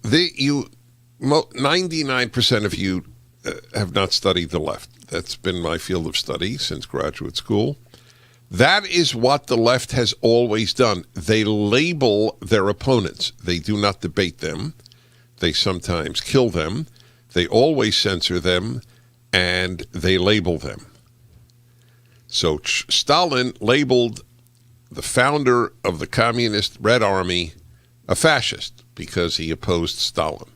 You 99% of you have not studied the left. That's been my field of study since graduate school. That is what the left has always done. They label their opponents. They do not debate them. They sometimes kill them. They always censor them, and they label them. So Stalin labeled the founder of the Communist Red Army a fascist because he opposed Stalin.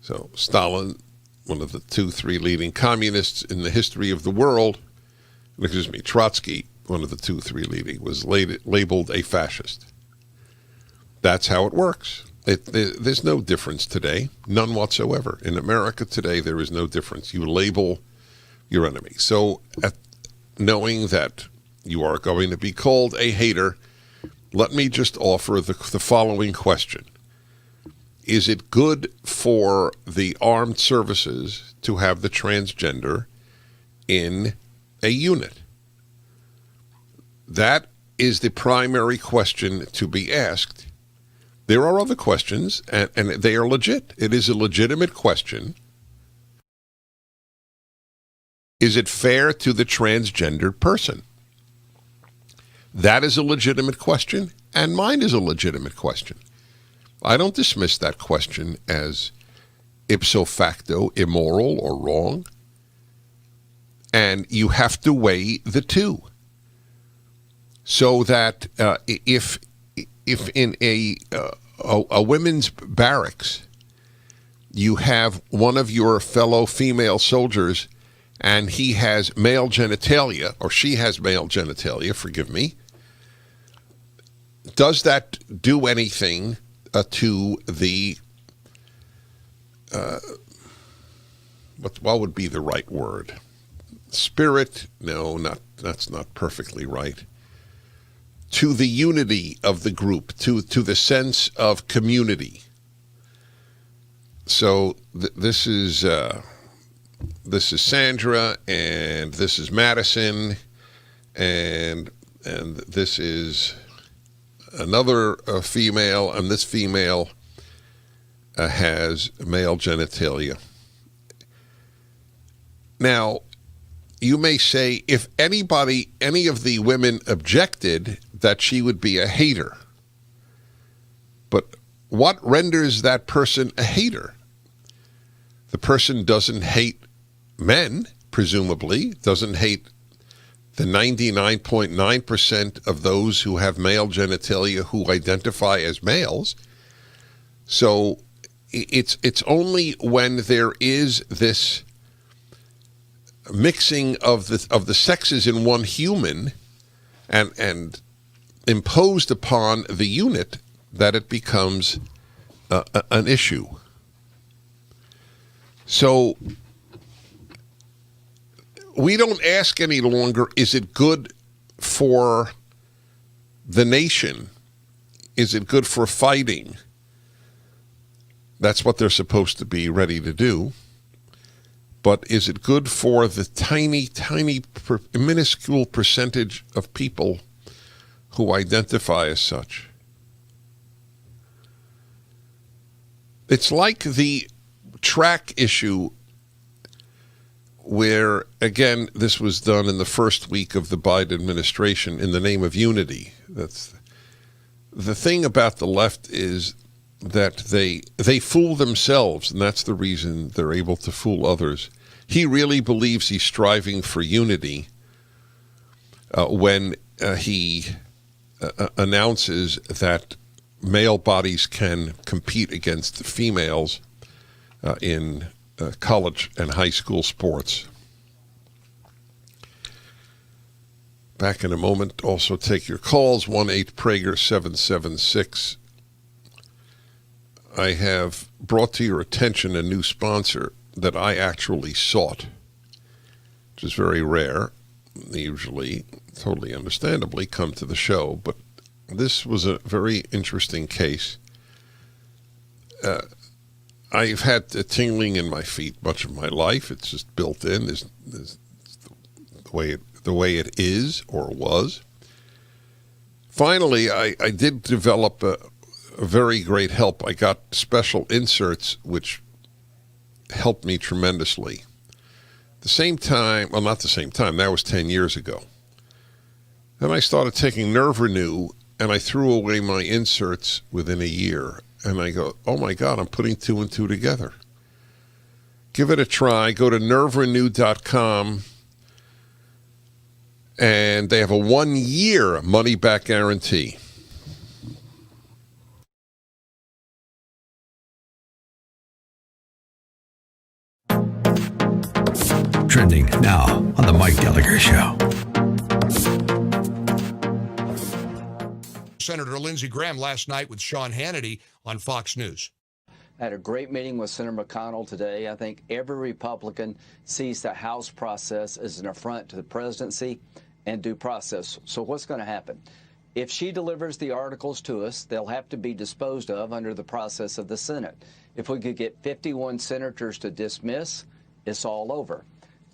So Stalin, one of the 2-3 leading communists in the history of the world, Trotsky, one of the 2-3 leading, was labeled a fascist. That's how it works. There's no difference today, none whatsoever. In America today, there is no difference. You label your enemy. So knowing that you are going to be called a hater, let me just offer the following question. Is it good for the armed services to have the transgender in a unit? That is the primary question to be asked. There are other questions, and they are legit. It is a legitimate question. Is it fair to the transgendered person? That is a legitimate question, and mine is a legitimate question. I don't dismiss that question as ipso facto immoral or wrong. And you have to weigh the two. So that if in a women's barracks you have one of your fellow female soldiers and he has male genitalia, or she has male genitalia, forgive me, does that do anything to the, what would be the right word? Spirit? No, that's not perfectly right. To the unity of the group, to the sense of community. So this is Sandra, and this is Madison, and this is another female, and this female has male genitalia. Now, you may say, if any of the women objected, that she would be a hater. But what renders that person a hater? The person doesn't hate men, presumably, doesn't hate the 99.9% of those who have male genitalia who identify as males. So it's only when there is this mixing of the sexes in one human and imposed upon the unit that it becomes an issue. So we don't ask any longer, is it good for the nation? Is it good for fighting? That's what they're supposed to be ready to do. But is it good for the tiny, minuscule percentage of people who identify as such? It's like the track issue where, again, this was done in the first week of the Biden administration in the name of unity. That's the thing about the left, is that they fool themselves, and that's the reason they're able to fool others. He really believes he's striving for unity when he announces that male bodies can compete against females in college and high school sports. Back in a moment. Also take your calls, 1-8-PRAGER-776. I have brought to your attention a new sponsor that I actually sought, which is very rare. They usually, totally understandably, come to the show, but this was a very interesting case. I've had a tingling in my feet much of my life. It's just built in. There's the way it is or was. Finally, I did develop a very great help. I got special inserts, which helped me tremendously. The same time, well, not the same time, that was 10 years ago. Then I started taking Nerve Renew, and I threw away my inserts within a year. And I go, oh my God, I'm putting two and two together. Give it a try. Go to nerverenew.com, and they have a 1-year money-back guarantee. Trending now on the Mike Gallagher Show. Senator Lindsey Graham last night with Sean Hannity on Fox News. I had a great meeting with Senator McConnell today. I think every Republican sees the House process as an affront to the presidency and due process. So what's going to happen? If she delivers the articles to us, they'll have to be disposed of under the process of the Senate. If we could get 51 senators to dismiss, it's all over.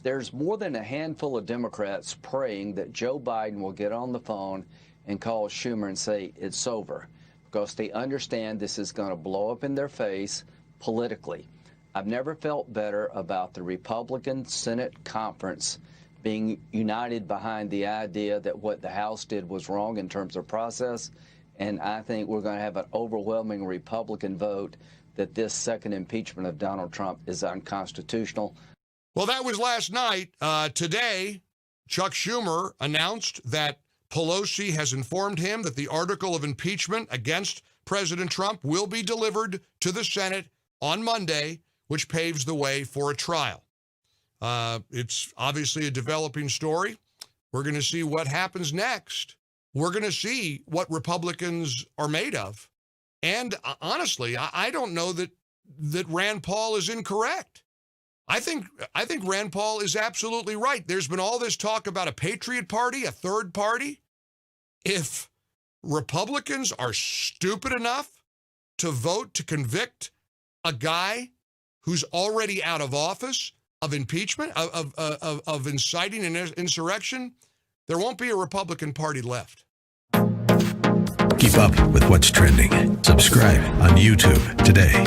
There's more than a handful of Democrats praying that Joe Biden will get on the phone and call Schumer and say it's over, because they understand this is going to blow up in their face politically. I've never felt better about the Republican Senate conference being united behind the idea that what the House did was wrong in terms of process, and I think we're going to have an overwhelming Republican vote that this second impeachment of Donald Trump is unconstitutional. Well, that was last night. Today, Chuck Schumer announced that Pelosi has informed him that the article of impeachment against President Trump will be delivered to the Senate on Monday, which paves the way for a trial. It's obviously a developing story. We're going to see what happens next. We're going to see what Republicans are made of. And honestly, I don't know that Rand Paul is incorrect. I think Rand Paul is absolutely right. There's been all this talk about a Patriot Party, a third party. If Republicans are stupid enough to vote to convict a guy who's already out of office of impeachment, of inciting an insurrection, there won't be a Republican Party left. Keep up with what's trending. Subscribe on YouTube today.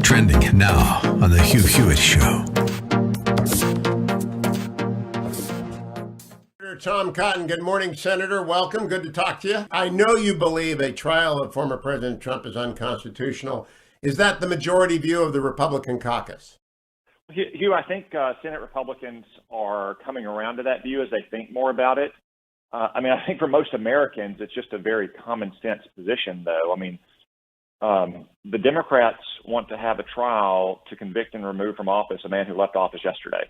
Trending now on the Hugh Hewitt Show. Senator Tom Cotton, good morning, Senator. Welcome. Good to talk to you. I know you believe a trial of former President Trump is unconstitutional. Is that the majority view of the Republican caucus? Hugh, I think Senate Republicans are coming around to that view as they think more about it. I think for most Americans, it's just a very common sense position, though. The Democrats want to have a trial to convict and remove from office a man who left office yesterday.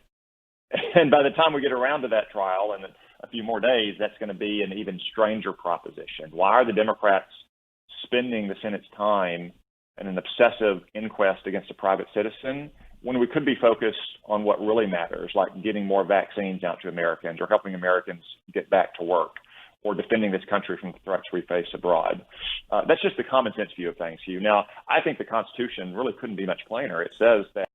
And by the time we get around to that trial in a few more days, that's going to be an even stranger proposition. Why are the Democrats spending the Senate's time in an obsessive inquest against a private citizen when we could be focused on what really matters, like getting more vaccines out to Americans or helping Americans get back to work or defending this country from the threats we face abroad? That's just the common sense view of things, Hugh. Now, I think the Constitution really couldn't be much plainer. It says that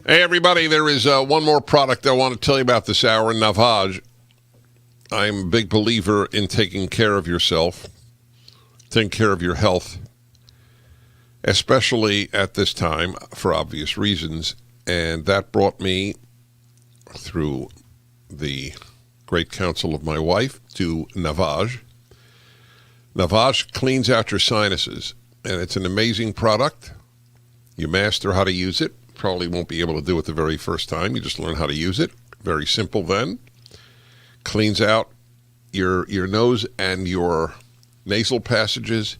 Hey, everybody, there is one more product I want to tell you about this hour, Navage. I'm a big believer in taking care of yourself, taking care of your health, especially at this time for obvious reasons. And that brought me, through the great counsel of my wife, to Navage. Navage cleans out your sinuses, and it's an amazing product. You master how to use it. Probably won't be able to do it the very first time. You just learn how to use it. Very simple then. Cleans out your nose and your nasal passages.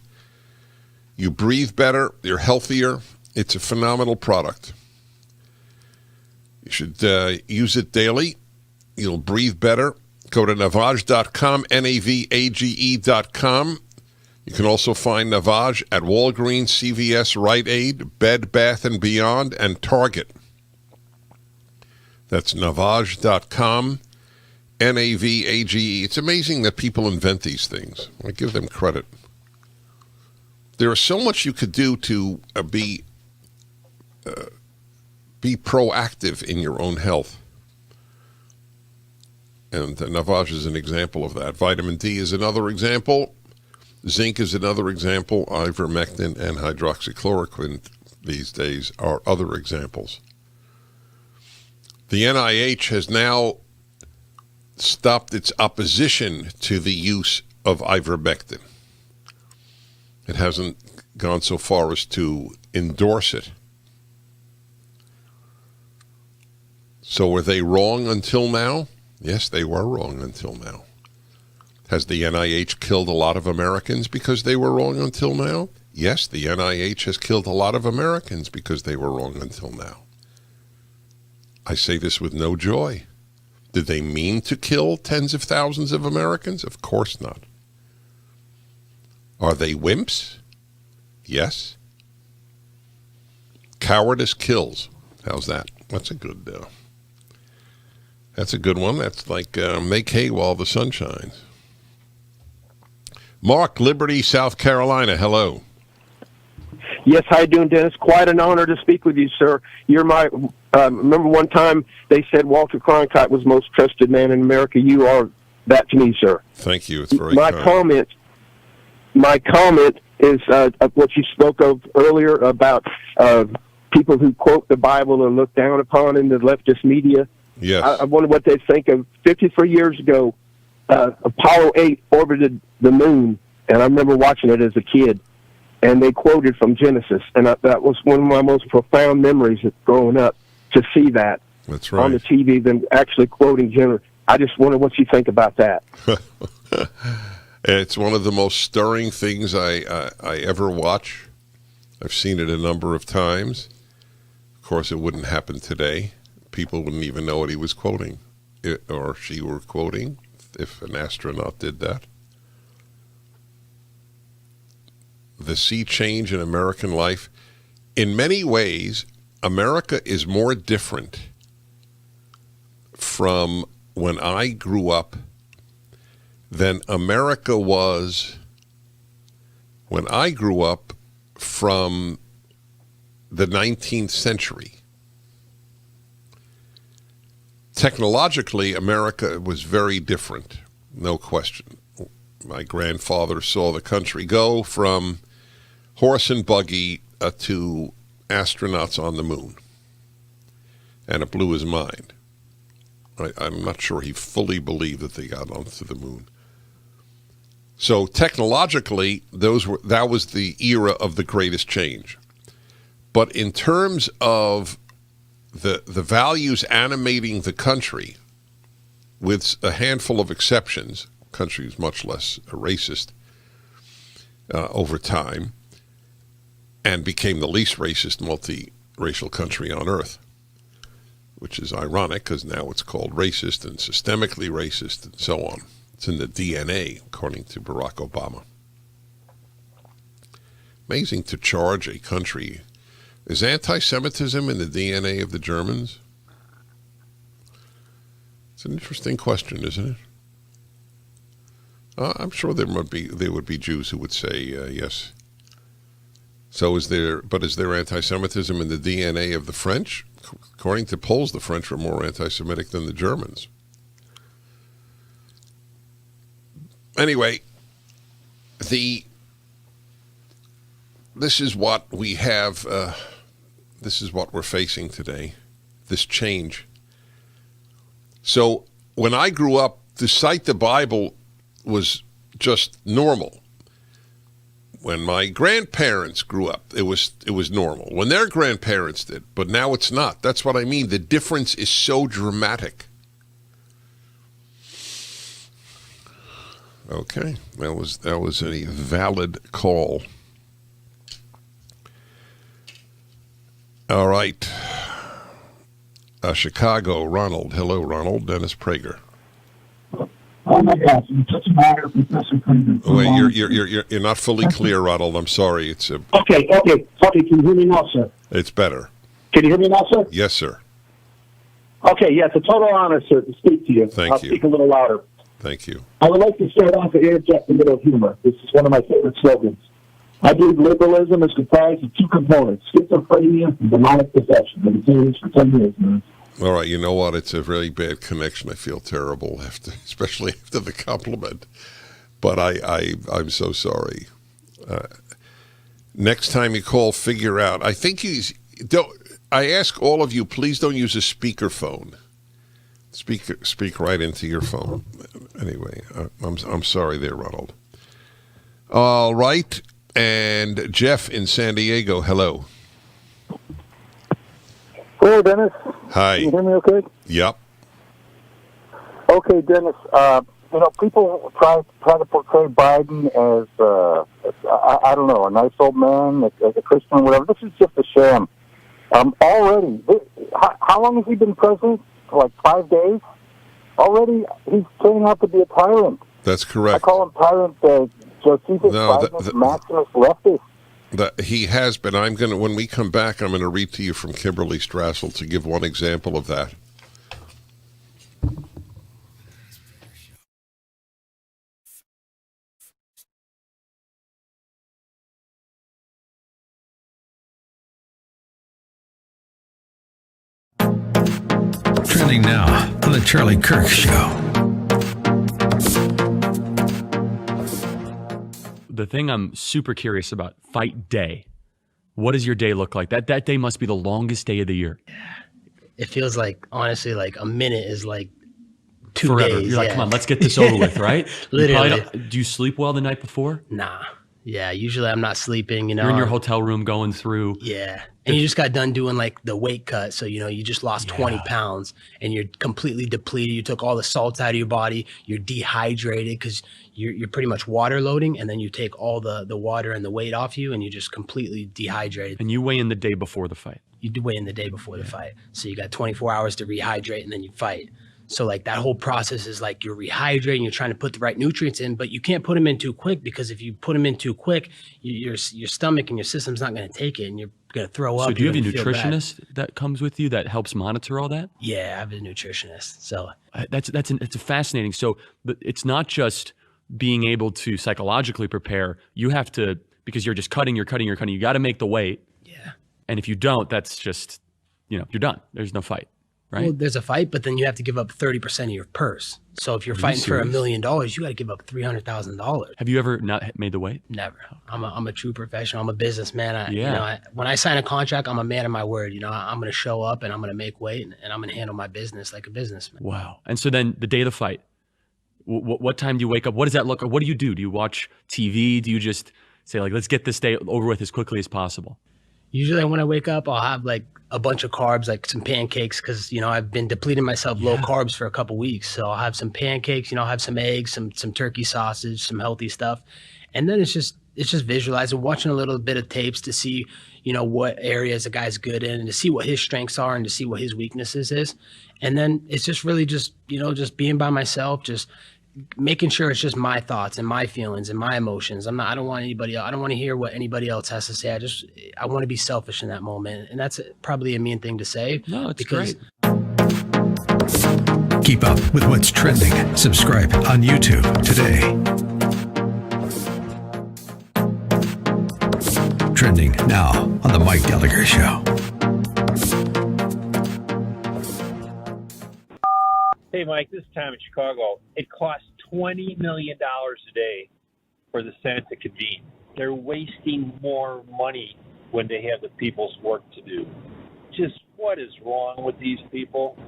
You breathe better. You're healthier. It's a phenomenal product. You should use it daily. You'll breathe better. Go to Navage.com, Navage.com. You can also find Navage at Walgreens, CVS, Rite Aid, Bed Bath & Beyond, and Target. That's Navage.com, Navage. It's amazing that people invent these things. I give them credit. There is so much you could do to be proactive in your own health. And Navage is an example of that. Vitamin D is another example. Zinc is another example. Ivermectin and hydroxychloroquine these days are other examples. The NIH has now stopped its opposition to the use of ivermectin. It hasn't gone so far as to endorse it. So were they wrong until now? Yes, they were wrong until now. Has the NIH killed a lot of Americans because they were wrong until now? Yes, the NIH has killed a lot of Americans because they were wrong until now. I say this with no joy. Did they mean to kill tens of thousands of Americans? Of course not. Are they wimps? Yes. Cowardice kills. How's that? That's a good one. That's like make hay while the sun shines. Mark, Liberty, South Carolina. Hello. Yes, how you doing, Dennis? Quite an honor to speak with you, sir. You're my. Remember one time they said Walter Cronkite was the most trusted man in America. You are that to me, sir. Thank you. It's very my kind. My comment is what you spoke of earlier about people who quote the Bible and look down upon in the leftist media. Yes. I wonder what they think of 53 years ago. Apollo 8 orbited the moon, and I remember watching it as a kid, and they quoted from Genesis, and that was one of my most profound memories of growing up, to see that. That's right. On the TV, them actually quoting Genesis. I just wonder what you think about that. It's one of the most stirring things I ever watch. I've seen it a number of times. Of course, it wouldn't happen today. People wouldn't even know what he was quoting, or she were quoting, if an astronaut did that. The sea change in American life. In many ways, America is more different from when I grew up than America was when I grew up from the 19th century. Technologically, America was very different, no question. My grandfather saw the country go from horse and buggy to astronauts on the moon, and it blew his mind. I'm not sure he fully believed that they got onto the moon. So technologically, that was the era of the greatest change. But in terms of the values animating the country, with a handful of exceptions, the country is much less racist over time, and became the least racist multiracial country on earth, which is ironic because now it's called racist and systemically racist and so on. It's in the DNA, according to Barack Obama. Amazing to charge a country. Is anti-Semitism in the DNA of the Germans? It's an interesting question, isn't it? I'm sure there would be Jews who would say yes. So is there anti-Semitism in the DNA of the French? According to polls, the French were more anti-Semitic than the Germans. Anyway, this is what we have. This is what we're facing today. This change. So when I grew up, to cite the Bible was just normal. When my grandparents grew up, it was normal. When their grandparents did, but now it's not. That's what I mean. The difference is so dramatic. Okay, that was a valid call. All right. Chicago, Ronald. Hello, Ronald. Dennis Prager. Oh my gosh, it's such an honor, Professor Prager. Wait, you're not fully clear, Ronald. I'm sorry. Okay. Can you hear me now, sir? It's better. Can you hear me now, sir? Yes, sir. Okay, yeah, it's a total honor, sir, to speak to you. Thank I'll you. speak a little louder. Thank you. I would like to start off and interject a little humor. This is one of my favorite slogans. I believe liberalism is comprised of two components, schizophrenia and demonic possession. I've been saying this for 10 years, man. All right, you know what? It's a really bad connection. I feel terrible especially after the compliment. But I'm so sorry. Next time you call, figure out. I think I ask all of you, please don't use a speakerphone. Speak right into your phone. Anyway, I'm sorry there, Ronald. All right, and Jeff in San Diego. Hello. Hello, Dennis. Hi. Can you hear me okay? Yep. Okay, Dennis. People try to portray Biden as I don't know, a nice old man, as a Christian, whatever. This is just a sham. Already, how long has he been president? Like 5 days? Already, he's turning out to be a tyrant. That's correct. I call him tyrant Josephus Biden, Maximus Leftist. He has been. When we come back, I'm going to read to you from Kimberly Strassel to give one example of that. Trending now on the Charlie Kirk Show. The thing I'm super curious about, fight day. What does your day look like? That day must be the longest day of the year. It feels like, honestly, like a minute is like 2 Forever. days. You're like, come on, let's get this over with, right? Literally. Do you sleep well the night before? Nah. Yeah, usually I'm not sleeping, You're in your hotel room going through. Yeah. And you just got done doing like the weight cut. So, you just lost 20 pounds and you're completely depleted. You took all the salt out of your body. You're dehydrated because you're pretty much water loading. And then you take all the water and the weight off you and you're just completely dehydrated. And you weigh in the day before the fight. You do weigh in the day before the fight. So you got 24 hours to rehydrate and then you fight. So like that whole process is like you're rehydrating, you're trying to put the right nutrients in, but you can't put them in too quick because if you put them in too quick, your stomach and your system's not going to take it and you're going to throw up. So do you have a nutritionist that comes with you that helps monitor all that? Yeah, I have a nutritionist. So it's fascinating. So it's not just being able to psychologically prepare. You have to, because you're just cutting. You got to make the weight. Yeah. And if you don't, that's just, you're done. There's no fight. Right? Well, there's a fight, but then you have to give up 30% of your purse. So if you're fighting for $1 million, you got to give up $300,000. Have you ever not made the weight? Never. I'm a true professional. I'm a businessman. Yeah. When I sign a contract, I'm a man of my word. I'm going to show up and I'm going to make weight and I'm going to handle my business like a businessman. Wow. And so then the day of the fight, what time do you wake up? What does that look like? What do you do? Do you watch TV? Do you just say like, let's get this day over with as quickly as possible? Usually when I wake up, I'll have like a bunch of carbs, like some pancakes, because, I've been depleting myself low carbs for a couple weeks. So I'll have some pancakes, I'll have some eggs, some turkey sausage, some healthy stuff. And then it's just visualizing, watching a little bit of tapes to see, what areas a guy's good in and to see what his strengths are and to see what his weaknesses is. And then it's just really just being by myself, just making sure it's just my thoughts and my feelings and my emotions. I don't want anybody else. I don't want to hear what anybody else has to say. I want to be selfish in that moment. And that's probably a mean thing to say. No, it's great. Keep up with what's trending. Subscribe on YouTube today. Trending now on the Mike Gallagher Show. Hey, Mike, this is Tom in Chicago. It costs $20 million a day for the Senate to convene. They're wasting more money when they have the people's work to do. Just what is wrong with these people?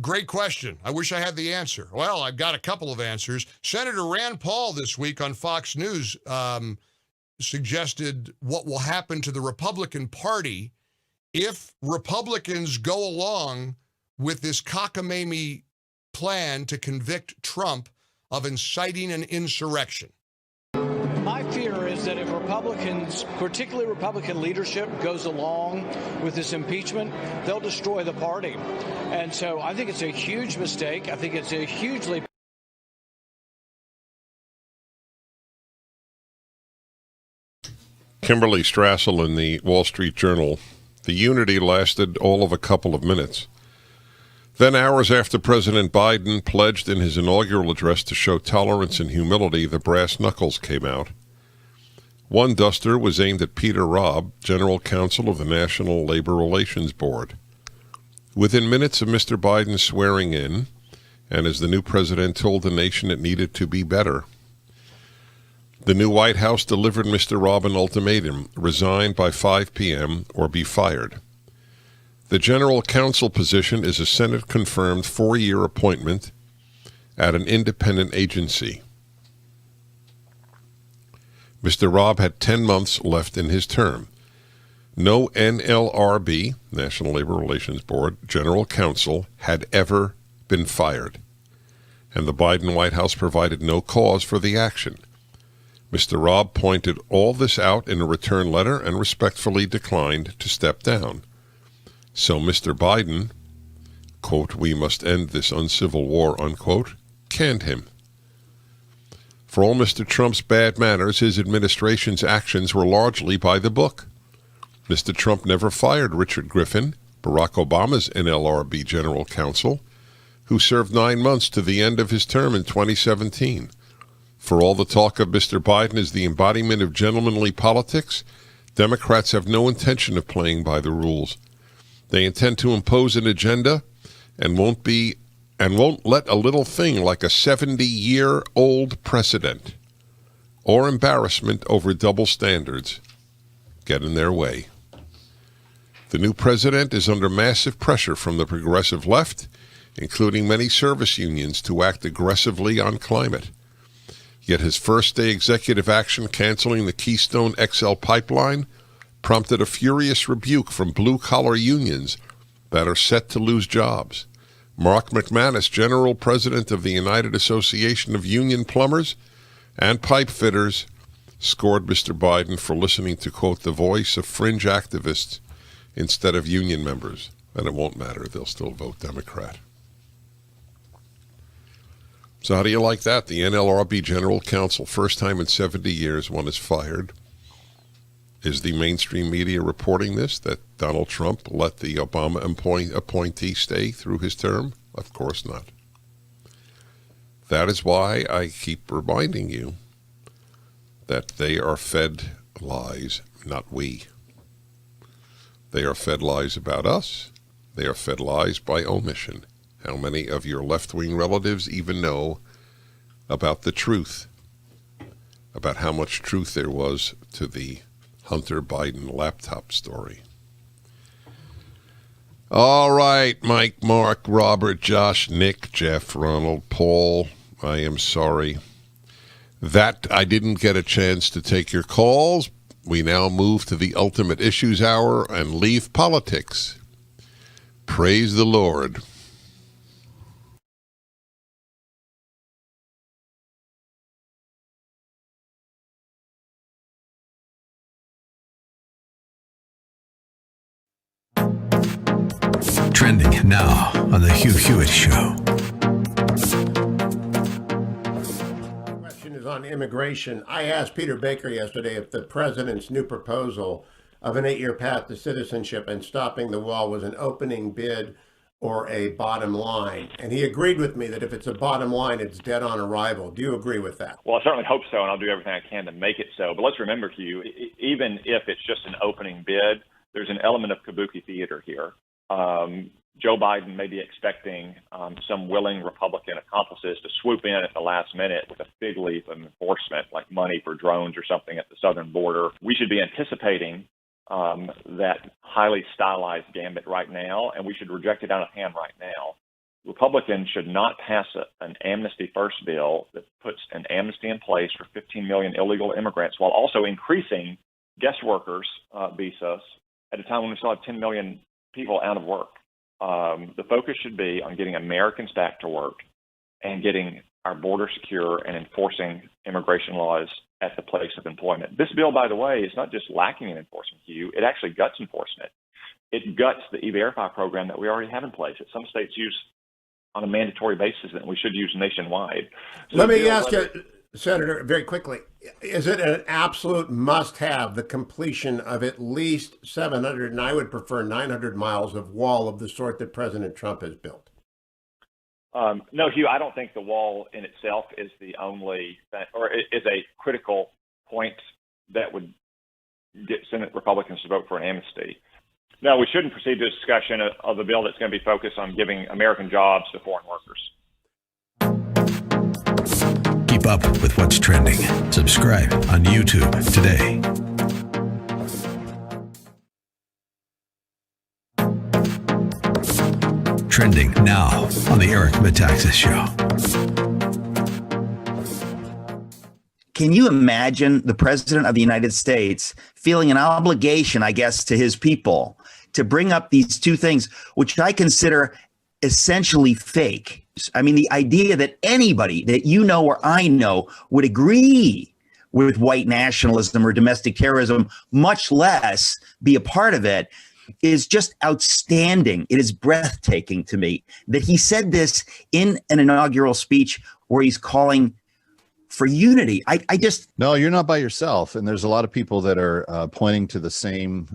Great question. I wish I had the answer. Well, I've got a couple of answers. Senator Rand Paul this week on Fox News suggested what will happen to the Republican Party if Republicans go along with this cockamamie plan to convict Trump of inciting an insurrection. My fear is that if Republicans, particularly Republican leadership, goes along with this impeachment, they'll destroy the party. And so I think it's a huge mistake. I think it's a hugely... Kimberly Strassel in the Wall Street Journal. The unity lasted all of a couple of minutes. Then, hours after President Biden pledged in his inaugural address to show tolerance and humility, the brass knuckles came out. One duster was aimed at Peter Robb, General Counsel of the National Labor Relations Board. Within minutes of Mr. Biden swearing in, and as the new president told the nation it needed to be better, the new White House delivered Mr. Robb an ultimatum: resign by 5 p.m. or be fired. The general counsel position is a Senate-confirmed 4-year appointment at an independent agency. Mr. Robb had 10 months left in his term. No NLRB, National Labor Relations Board, general counsel had ever been fired, and the Biden White House provided no cause for the action. Mr. Robb pointed all this out in a return letter and respectfully declined to step down. So Mr. Biden, quote, "we must end this uncivil war," unquote, canned him. For all Mr. Trump's bad manners, his administration's actions were largely by the book. Mr. Trump never fired Richard Griffin, Barack Obama's NLRB general counsel, who served 9 months to the end of his term in 2017. For all the talk of Mr. Biden is the embodiment of gentlemanly politics, Democrats have no intention of playing by the rules. They intend to impose an agenda and won't let a little thing like a 70-year-old precedent or embarrassment over double standards get in their way. The new president is under massive pressure from the progressive left, including many service unions, to act aggressively on climate. Yet his first-day executive action canceling the Keystone XL pipeline prompted a furious rebuke from blue-collar unions that are set to lose jobs. Mark McManus, General President of the United Association of Union Plumbers and Pipe Fitters, scored Mr. Biden for listening to, quote, the voice of fringe activists instead of union members. And it won't matter. They'll still vote Democrat. So how do you like that? The NLRB General Counsel, first time in 70 years, one is fired. Is the mainstream media reporting this, that Donald Trump let the Obama appointee stay through his term? Of course not. That is why I keep reminding you that they are fed lies, not we. They are fed lies about us. They are fed lies by omission. How many of your left-wing relatives even know about the truth, about how much truth there was to the Hunter Biden laptop story? All right, Mike, Mark, Robert, Josh, Nick, Jeff, Ronald, Paul, I am sorry that I didn't get a chance to take your calls. We now move to the Ultimate Issues Hour and leave politics. Praise the Lord. Trending now on the Hugh Hewitt Show. The question is on immigration. I asked Peter Baker yesterday if the president's new proposal of an 8-year path to citizenship and stopping the wall was an opening bid or a bottom line. And he agreed with me that if it's a bottom line, it's dead on arrival. Do you agree with that? Well, I certainly hope so, and I'll do everything I can to make it so. But let's remember, Hugh, even if it's just an opening bid, there's an element of kabuki theater here. Joe Biden may be expecting some willing Republican accomplices to swoop in at the last minute with a fig leaf of enforcement, like money for drones or something at the southern border. We should be anticipating that highly stylized gambit right now, and we should reject it out of hand right now. Republicans should not pass an amnesty first bill that puts an amnesty in place for 15 million illegal immigrants while also increasing guest workers visas at a time when we still have 10 million people out of work. The focus should be on getting Americans back to work and getting our border secure and enforcing immigration laws at the place of employment. This bill, by the way, is not just lacking in enforcement, Hugh. It actually guts enforcement. It guts the E-Verify program that we already have in place that some states use on a mandatory basis that we should use nationwide. So Let me ask you, Senator, very quickly, is it an absolute must-have, the completion of at least 700, and I would prefer 900 miles of wall of the sort that President Trump has built? No, Hugh, I don't think the wall in itself is the only or is a critical point that would get Senate Republicans to vote for an amnesty. No, we shouldn't proceed to a discussion of a bill that's going to be focused on giving American jobs to foreign workers. Keep up with what's trending. Subscribe on YouTube today. Trending now on the Eric Metaxas Show. Can you imagine the President of the United States feeling an obligation, I guess, to his people to bring up these two things, which I consider essentially fake? I mean, the idea that anybody that you know or I know would agree with white nationalism or domestic terrorism, much less be a part of it, is just outstanding. It is breathtaking to me that he said this in an inaugural speech where he's calling for unity. I just... No, you're not by yourself. And there's a lot of people that are pointing to the same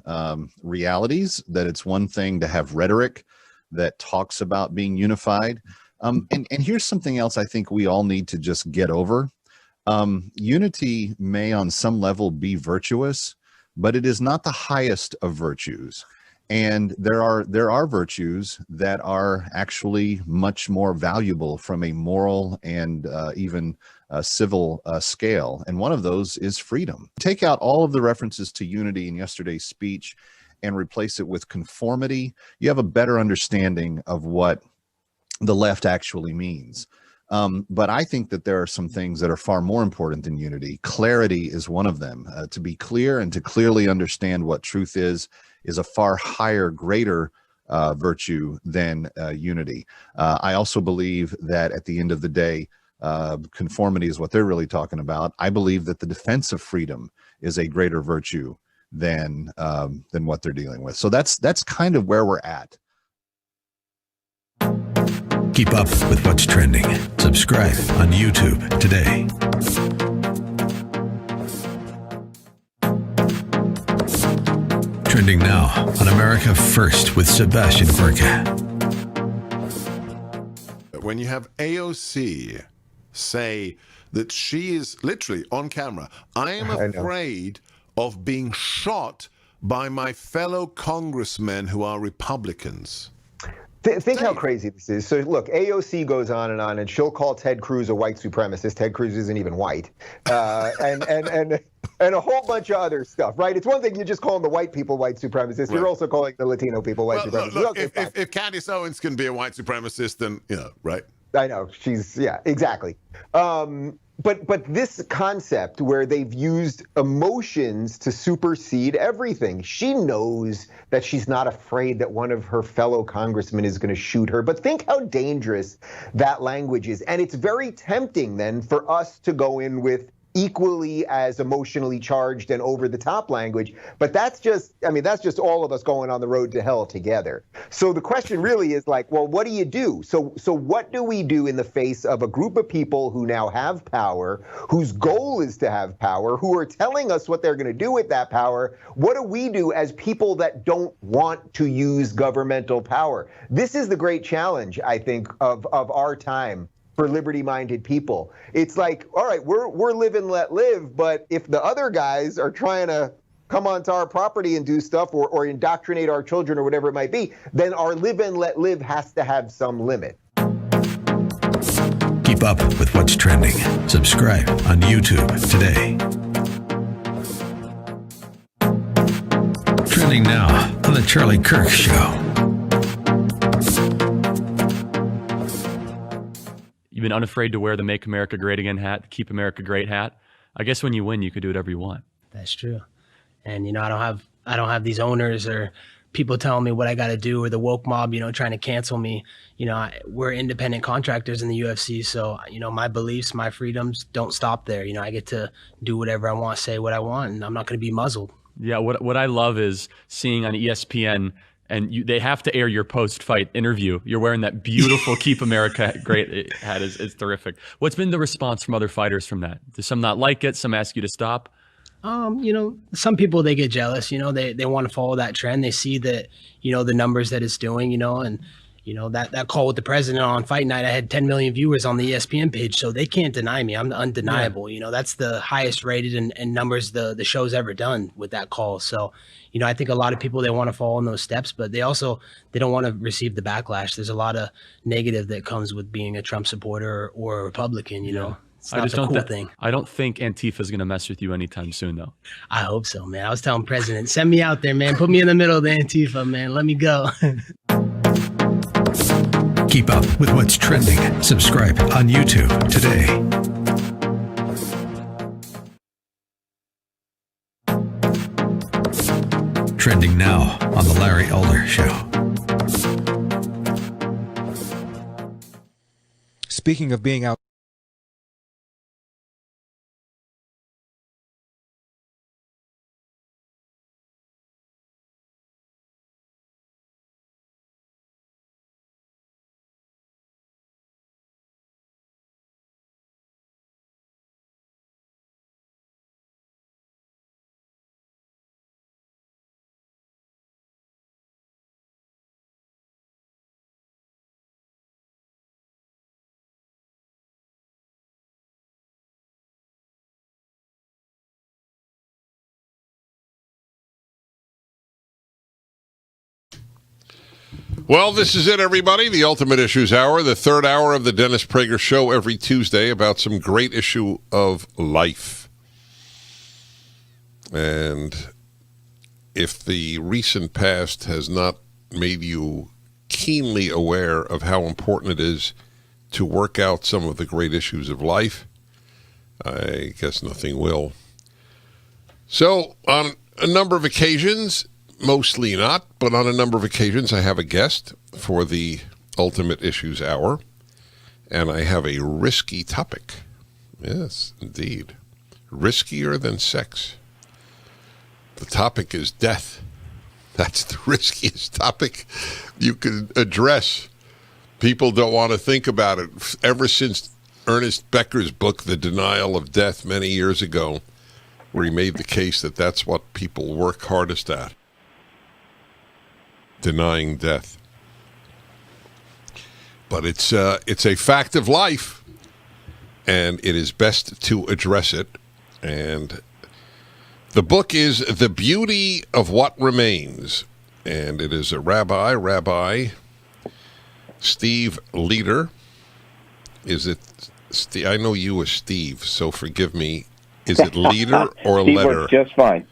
realities, that it's one thing to have rhetoric that talks about being unified. And here's something else I think we all need to just get over. Unity may on some level be virtuous, but it is not the highest of virtues. And there are virtues that are actually much more valuable from a moral and even civil scale. And one of those is freedom. Take out all of the references to unity in yesterday's speech and replace it with conformity. You have a better understanding of what the left actually means. But I think that there are some things that are far more important than unity. Clarity is one of them. To be clear and to clearly understand what truth is a far higher, greater virtue than unity. I also believe that at the end of the day, conformity is what they're really talking about. I believe that the defense of freedom is a greater virtue than what they're dealing with. So that's kind of where we're at. Keep up with what's trending. Subscribe on YouTube today. Trending now on America First with Sebastian Gorka. When you have AOC say that she is literally on camera, I am afraid of being shot by my fellow congressmen who are Republicans. Think how crazy this is. So look, AOC goes on, and she'll call Ted Cruz a white supremacist. Ted Cruz isn't even white, and a whole bunch of other stuff, right? It's one thing you just calling the white people white supremacists. Right. You're also calling the Latino people white supremacists. Look, if Candace Owens can be a white supremacist, then right? I know exactly. But this concept where they've used emotions to supersede everything. She knows that she's not afraid that one of her fellow congressmen is going to shoot her. But think how dangerous that language is. And it's very tempting then for us to go in with equally as emotionally charged and over the top language. But that's just all of us going on the road to hell together. So the question really is like, well, what do you do? So what do we do in the face of a group of people who now have power, whose goal is to have power, who are telling us what they're going to do with that power? What do we do as people that don't want to use governmental power? This is the great challenge, I think, of our time for liberty-minded people. It's like, all right, we're live and let live, but if the other guys are trying to come onto our property and do stuff or indoctrinate our children or whatever it might be, then our live and let live has to have some limit. Keep up with what's trending. Subscribe on YouTube today. Trending now on the Charlie Kirk Show. You've been unafraid to wear the Make America Great Again hat, the Keep America Great hat. I guess when you win, you could do whatever you want. That's true. And, I don't have these owners or people telling me what I got to do, or the woke mob, trying to cancel me. We're independent contractors in the UFC. So, my beliefs, my freedoms don't stop there. I get to do whatever I want, say what I want, and I'm not going to be muzzled. Yeah. What I love is seeing on ESPN, and they have to air your post-fight interview. You're wearing that beautiful Keep America Great hat. Is terrific. What's been the response from other fighters from that? Do some not like it? Some ask you to stop? Some people, they get jealous. They want to follow that trend. They see that, the numbers that it's doing, and, that call with the president on fight night, I had 10 million viewers on the ESPN page, so they can't deny me. I'm undeniable. Yeah. That's the highest rated and numbers the show's ever done with that call. So, I think a lot of people, they want to follow in those steps, but they don't want to receive the backlash. There's a lot of negative that comes with being a Trump supporter or a Republican, It's not a cool thing. I don't think Antifa is going to mess with you anytime soon, though. I hope so, man. I was telling President, send me out there, man. Put me in the middle of the Antifa, man. Let me go. Keep up with what's trending. Subscribe on YouTube today. Trending now on The Larry Elder Show. Speaking of being out. Well, this is it, everybody. The Ultimate Issues Hour, the third hour of the Dennis Prager Show every Tuesday about some great issue of life. And if the recent past has not made you keenly aware of how important it is to work out some of the great issues of life, I guess nothing will. So, on a number of occasions, mostly not, but on a number of occasions I have a guest for the Ultimate Issues Hour, and I have a risky topic. Yes, indeed. Riskier than sex. The topic is death. That's the riskiest topic you can address. People don't want to think about it. Ever since Ernest Becker's book, The Denial of Death, many years ago, where he made the case that that's what people work hardest at. Denying death. But it's a fact of life, and it is best to address it. And the book is The Beauty of What Remains, and it is a Rabbi Steve Leder. Is it? I know you as Steve, so forgive me. Is it Leder or Steve Letter? Works just fine.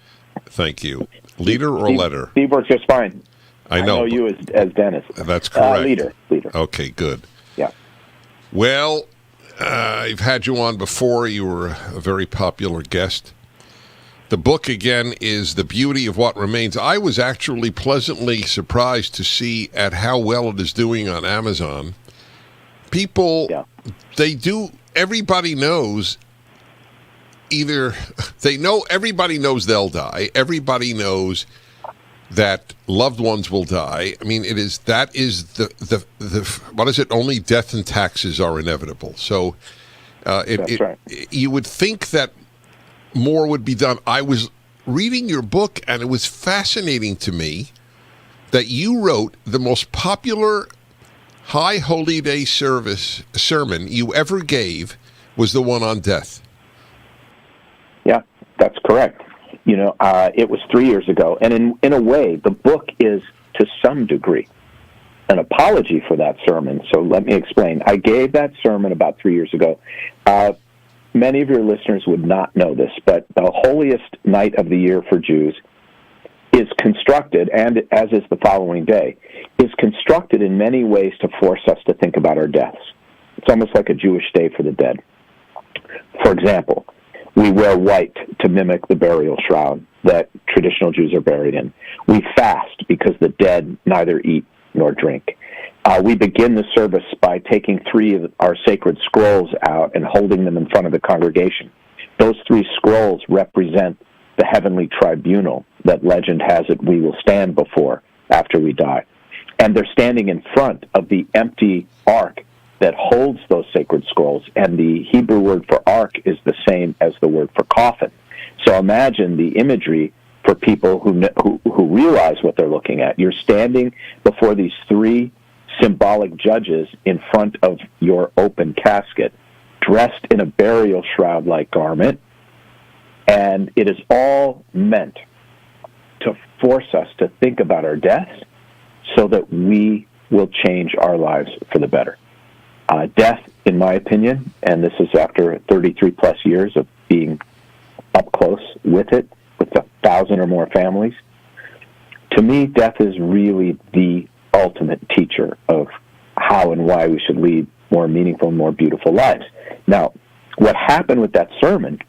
Thank you. Leader or letter? Steve works just fine. I know you as Dennis. That's correct. Leader. Okay, good. Yeah. Well, I've had you on before. You were a very popular guest. The book, again, is The Beauty of What Remains. I was actually pleasantly surprised to see at how well it is doing on Amazon. People, everybody knows everybody knows they'll die. Everybody knows that loved ones will die. I mean, that is the what is it? Only death and taxes are inevitable. So you would think that more would be done. I was reading your book, and it was fascinating to me that you wrote the most popular High Holy Day sermon you ever gave was the one on death. Yeah, that's correct. It was 3 years ago. And in a way, the book is, to some degree, an apology for that sermon. So let me explain. I gave that sermon about 3 years ago. Many of your listeners would not know this, but the holiest night of the year for Jews is constructed, and as is the following day, is constructed in many ways to force us to think about our deaths. It's almost like a Jewish day for the dead. For example, we wear white to mimic the burial shroud that traditional Jews are buried in. We fast because the dead neither eat nor drink. We begin the service by taking 3 of our sacred scrolls out and holding them in front of the congregation. Those 3 scrolls represent the heavenly tribunal that legend has it we will stand before after we die. And they're standing in front of the empty ark that holds those sacred scrolls, and the Hebrew word for ark is the same as the word for coffin. So imagine the imagery for people who realize what they're looking at. You're standing before these 3 symbolic judges in front of your open casket, dressed in a burial shroud-like garment, and it is all meant to force us to think about our deaths so that we will change our lives for the better. Death, in my opinion, and this is after 33-plus years of being up close with it, with 1,000 or more families, to me, death is really the ultimate teacher of how and why we should lead more meaningful and more beautiful lives. Now, what happened with that sermon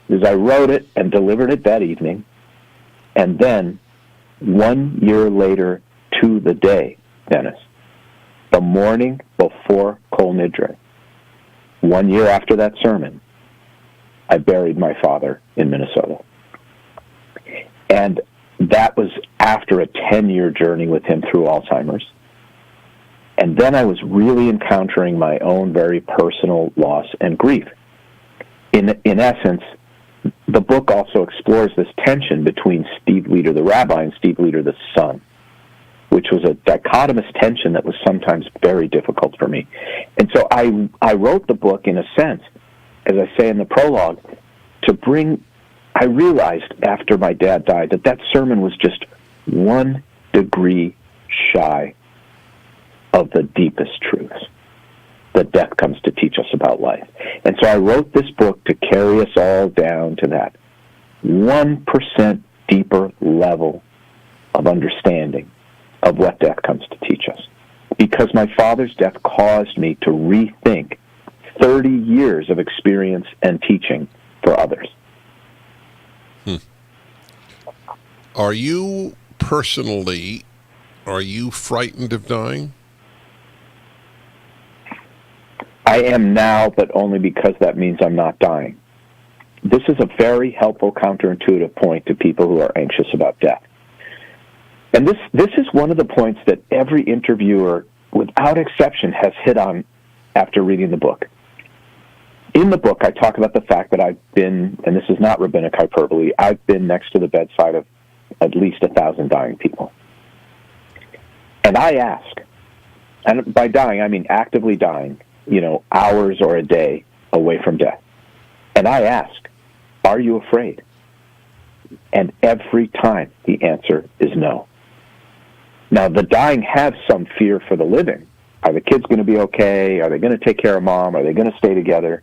is I wrote it and delivered it that evening, and then 1 year later to the day, Dennis, the morning before Kol Nidre, 1 year after that sermon, I buried my father in Minnesota. And that was after a 10-year journey with him through Alzheimer's. And then I was really encountering my own very personal loss and grief. In essence, the book also explores this tension between Steve Leder, the rabbi, and Steve Leder, the son, which was a dichotomous tension that was sometimes very difficult for me. And so I wrote the book, in a sense, as I say in the prologue, I realized after my dad died that sermon was just 1 degree shy of the deepest truths that death comes to teach us about life. And so I wrote this book to carry us all down to that 1% deeper level of understanding of what death comes to teach us. Because my father's death caused me to rethink 30 years of experience and teaching for others. Are you personally, frightened of dying? I am now, but only because that means I'm not dying. This is a very helpful counterintuitive point to people who are anxious about death. And this is one of the points that every interviewer, without exception, has hit on after reading the book. In the book, I talk about the fact that I've been, and this is not rabbinic hyperbole, I've been next to the bedside of at least 1,000 dying people. And I ask, and by dying, I mean actively dying, hours or a day away from death. And I ask, are you afraid? And every time the answer is no. Now, the dying have some fear for the living. Are the kids going to be okay? Are they going to take care of mom? Are they going to stay together?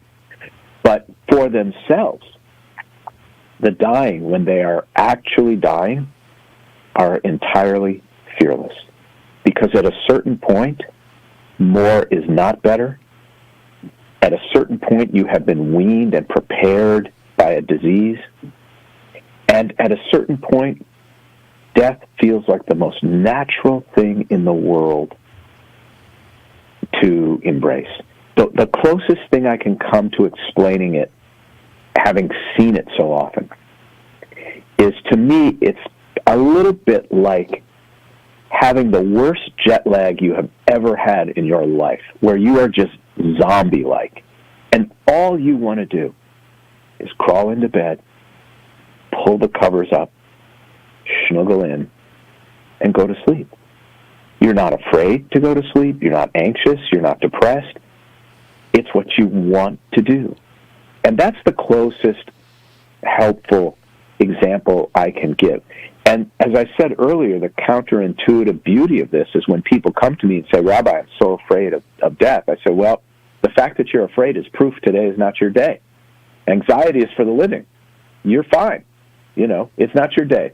But for themselves, the dying, when they are actually dying, are entirely fearless. Because at a certain point, more is not better. At a certain point, you have been weaned and prepared by a disease. And at a certain point, death feels like the most natural thing in the world to embrace. The closest thing I can come to explaining it, having seen it so often, is, to me, it's a little bit like having the worst jet lag you have ever had in your life, where you are just zombie-like, and all you want to do is crawl into bed, pull the covers up, snuggle in, and go to sleep. You're not afraid to go to sleep. You're not anxious. You're not depressed. It's what you want to do. And that's the closest helpful example I can give. And as I said earlier, the counterintuitive beauty of this is when people come to me and say, Rabbi, I'm so afraid of death. I say, well, the fact that you're afraid is proof today is not your day. Anxiety is for the living. You're fine. It's not your day.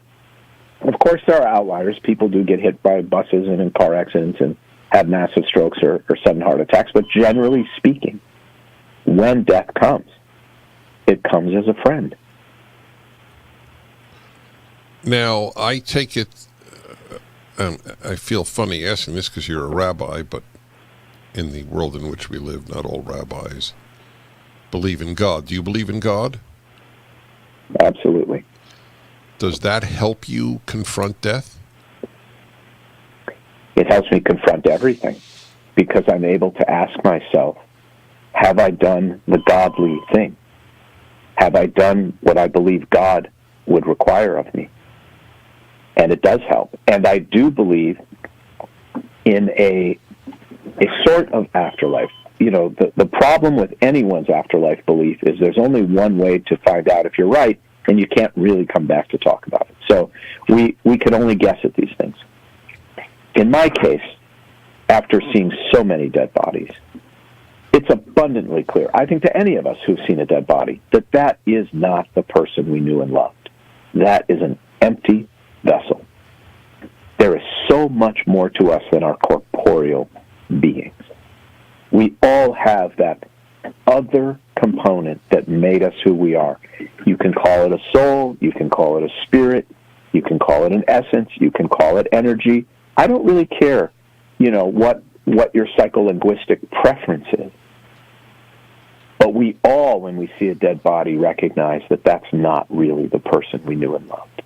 Of course, there are outliers. People do get hit by buses and in car accidents and have massive strokes or sudden heart attacks. But generally speaking, when death comes, it comes as a friend. Now, I take it, I feel funny asking this because you're a rabbi, but in the world in which we live, not all rabbis believe in God. Do you believe in God? Absolutely. Does that help you confront death? It helps me confront everything, because I'm able to ask myself, have I done the godly thing? Have I done what I believe God would require of me? And it does help. And I do believe in a sort of afterlife. You know, the problem with anyone's afterlife belief is there's only one way to find out if you're right, and you can't really come back to talk about it. So we can only guess at these things. In my case, after seeing so many dead bodies, it's abundantly clear, I think to any of us who've seen a dead body, that that is not the person we knew and loved. That is an empty vessel. There is so much more to us than our corporeal beings. We all have that other component that made us who we are. You can call it a soul, you can call it a spirit, you can call it an essence, you can call it energy. I don't really care, you know, what your psycholinguistic preference is. But we all, when we see a dead body, recognize that that's not really the person we knew and loved.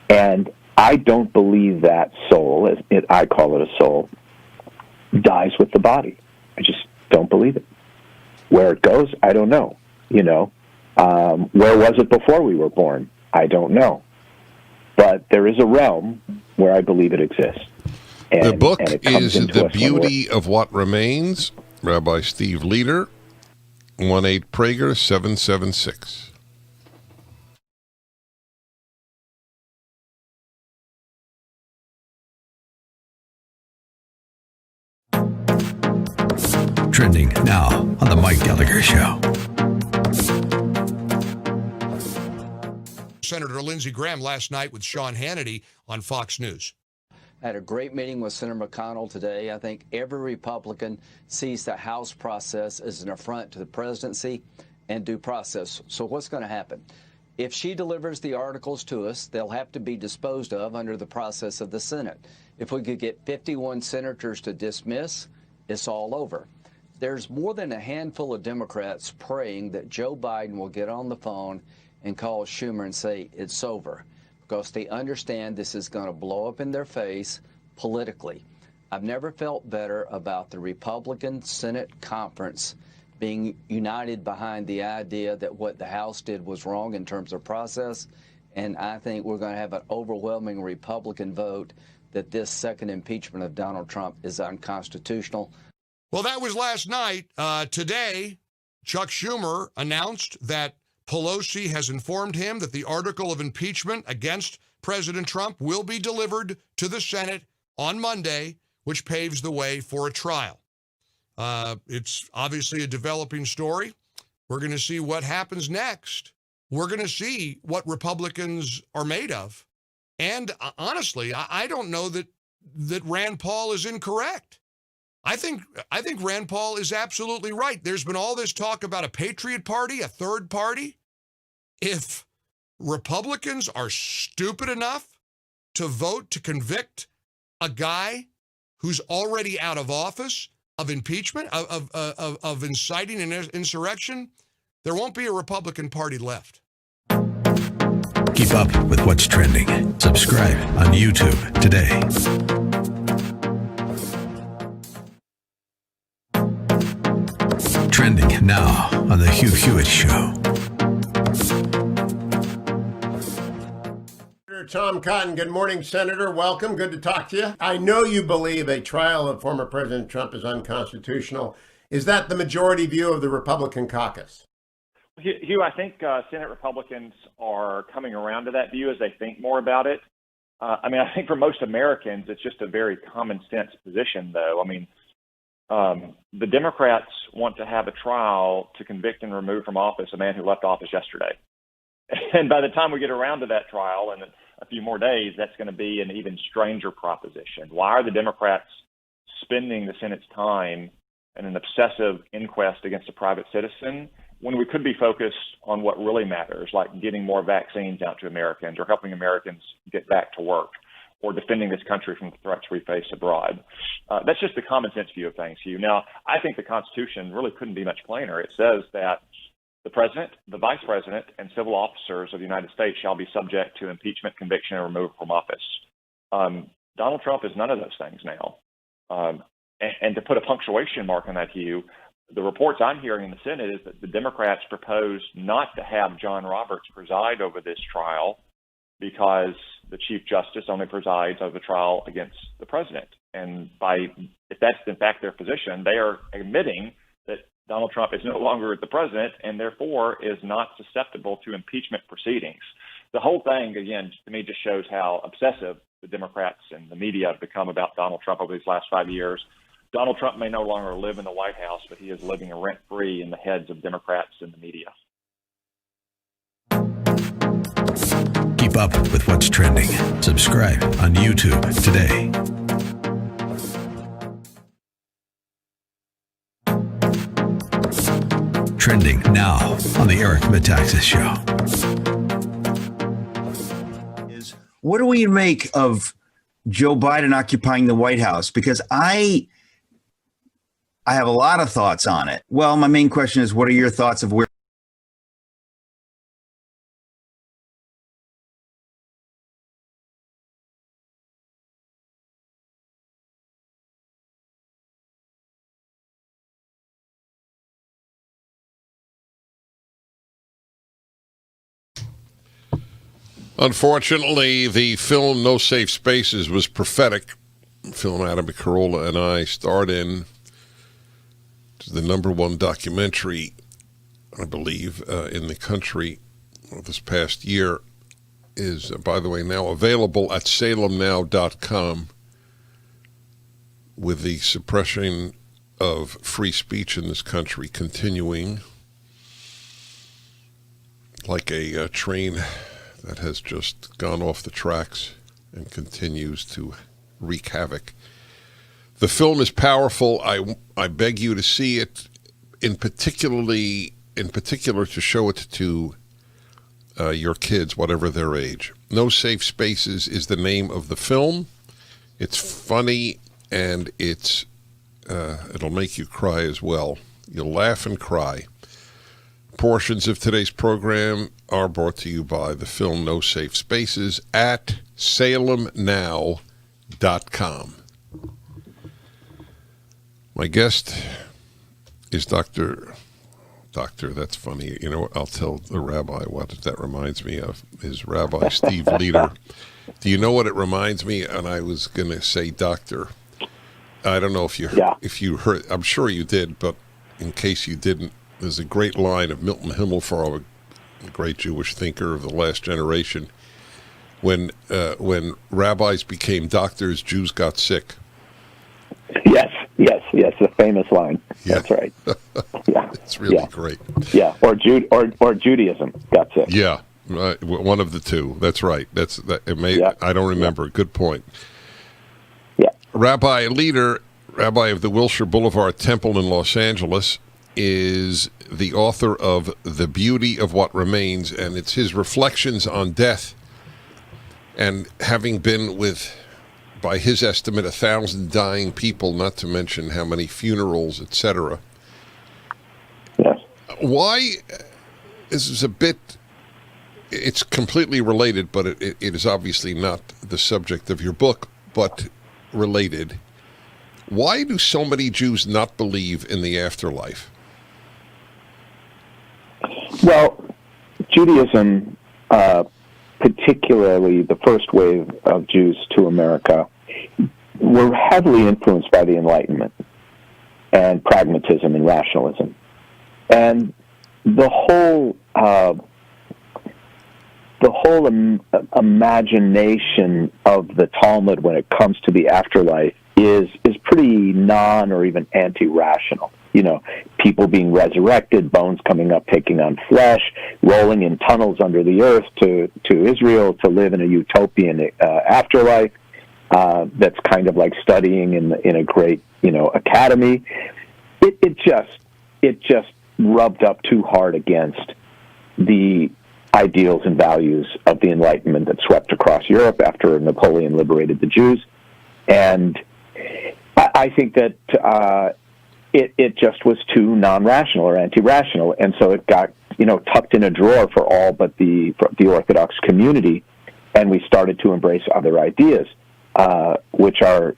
And I don't believe that soul, I call it a soul, dies with the body. I just don't believe it. Where it goes, I don't know. You know, where was it before we were born? I don't know. But there is a realm where I believe it exists. And, the book and it comes is into The us when we're- Beauty of What Remains, Rabbi Steve Leder, 18 Prager 776. Trending now on The Mike Gallagher Show. Senator Lindsey Graham last night with Sean Hannity on Fox News. I had a great meeting with Senator McConnell today. I think every Republican sees the House process as an affront to the presidency and due process. So what's going to happen? If she delivers the articles to us, they'll have to be disposed of under the process of the Senate. If we could get 51 senators to dismiss, it's all over. There's more than a handful of Democrats praying that Joe Biden will get on the phone and call Schumer and say it's over, because they understand this is going to blow up in their face politically. I've never felt better about the Republican Senate conference being united behind the idea that what the House did was wrong in terms of process, and I think we're going to have an overwhelming Republican vote that this second impeachment of Donald Trump is unconstitutional. Well, that was last night. Today, Chuck Schumer announced that Pelosi has informed him that the article of impeachment against President Trump will be delivered to the Senate on Monday, which paves the way for a trial. It's obviously a developing story. We're going to see what happens next. We're going to see what Republicans are made of. And honestly, I don't know that Rand Paul is incorrect. I think Rand Paul is absolutely right. There's been all this talk about a Patriot Party, a third party. If Republicans are stupid enough to vote to convict a guy who's already out of office of impeachment, of inciting an insurrection, there won't be a Republican Party left. Keep up with what's trending. Subscribe on YouTube today. Trending now on The Hugh Hewitt Show. Senator Tom Cotton, good morning, Senator. Welcome. Good to talk to you. I know you believe a trial of former President Trump is unconstitutional. Is that the majority view of the Republican caucus? Hugh, I think Senate Republicans are coming around to that view as they think more about it. I think for most Americans, it's just a very common sense position, though. The Democrats want to have a trial to convict and remove from office a man who left office yesterday. And by the time we get around to that trial in a few more days, that's going to be an even stranger proposition. Why are the Democrats spending the Senate's time in an obsessive inquest against a private citizen when we could be focused on what really matters, like getting more vaccines out to Americans or helping Americans get back to work or defending this country from the threats we face abroad? That's just the common sense view of things, Hugh. Now, I think the Constitution really couldn't be much plainer. It says that the President, the Vice President, and civil officers of the United States shall be subject to impeachment, conviction, and removal from office. Donald Trump is none of those things now. And to put a punctuation mark on that, Hugh, the reports I'm hearing in the Senate is that the Democrats propose not to have John Roberts preside over this trial because the Chief Justice only presides over the trial against the president. And if that's in fact their position, they are admitting that Donald Trump is no longer the president and therefore is not susceptible to impeachment proceedings. The whole thing, again, to me, just shows how obsessive the Democrats and the media have become about Donald Trump over these last 5 years. Donald Trump may no longer live in the White House, but he is living rent-free in the heads of Democrats and the media. Keep up with what's trending. Subscribe on YouTube today. Trending now on the Eric Metaxas Show. What do we make of Joe Biden occupying the White House? Because I have a lot of thoughts on it. Well, my main question is, what are your thoughts of where? Unfortunately, the film No Safe Spaces was prophetic. Film Adam Carolla and I starred in. It's the #1 documentary, I believe, in the country this past year. Is, by the way, now available at salemnow.com. With the suppression of free speech in this country continuing like a train that has just gone off the tracks and continues to wreak havoc. The film is powerful. I beg you to see it, in particular to show it to your kids, whatever their age. No Safe Spaces is the name of the film. It's funny and it'll make you cry as well. You'll laugh and cry. Portions of today's program are brought to you by the film No Safe Spaces at salemnow.com. My guest is Dr. That's funny. You know, I'll tell the rabbi what that reminds me of, is Rabbi Steve Leder. Do you know what it reminds me? And I was going to say doctor. I don't know if you heard. I'm sure you did, but in case you didn't, there's a great line of Milton Himmelfall, a great Jewish thinker of the last generation. When rabbis became doctors, Jews got sick. Yes, the famous line. Yeah. That's right. Yeah, it's really great. Yeah, or Judaism got sick. Yeah, one of the two. That's right. I don't remember. Yeah. Good point. Yeah. Rabbi Leder, rabbi of the Wilshire Boulevard Temple in Los Angeles, is the author of The Beauty of What Remains, and it's his reflections on death. And having been with, by his estimate, 1,000 dying people, not to mention how many funerals, etc. Yes. Why, this is a bit, it's completely related, but it is obviously not the subject of your book, but related. Why do so many Jews not believe in the afterlife? Well, Judaism, particularly the first wave of Jews to America, were heavily influenced by the Enlightenment and pragmatism and rationalism. And the whole imagination of the Talmud when it comes to the afterlife is pretty non or even anti-rational. You know, people being resurrected, bones coming up, taking on flesh, rolling in tunnels under the earth to Israel to live in a utopian afterlife. That's kind of like studying in a great, academy. It just rubbed up too hard against the ideals and values of the Enlightenment that swept across Europe after Napoleon liberated the Jews. And I think that it just was too non-rational or anti-rational, and so it got tucked in a drawer for all but the Orthodox community, and we started to embrace other ideas, which are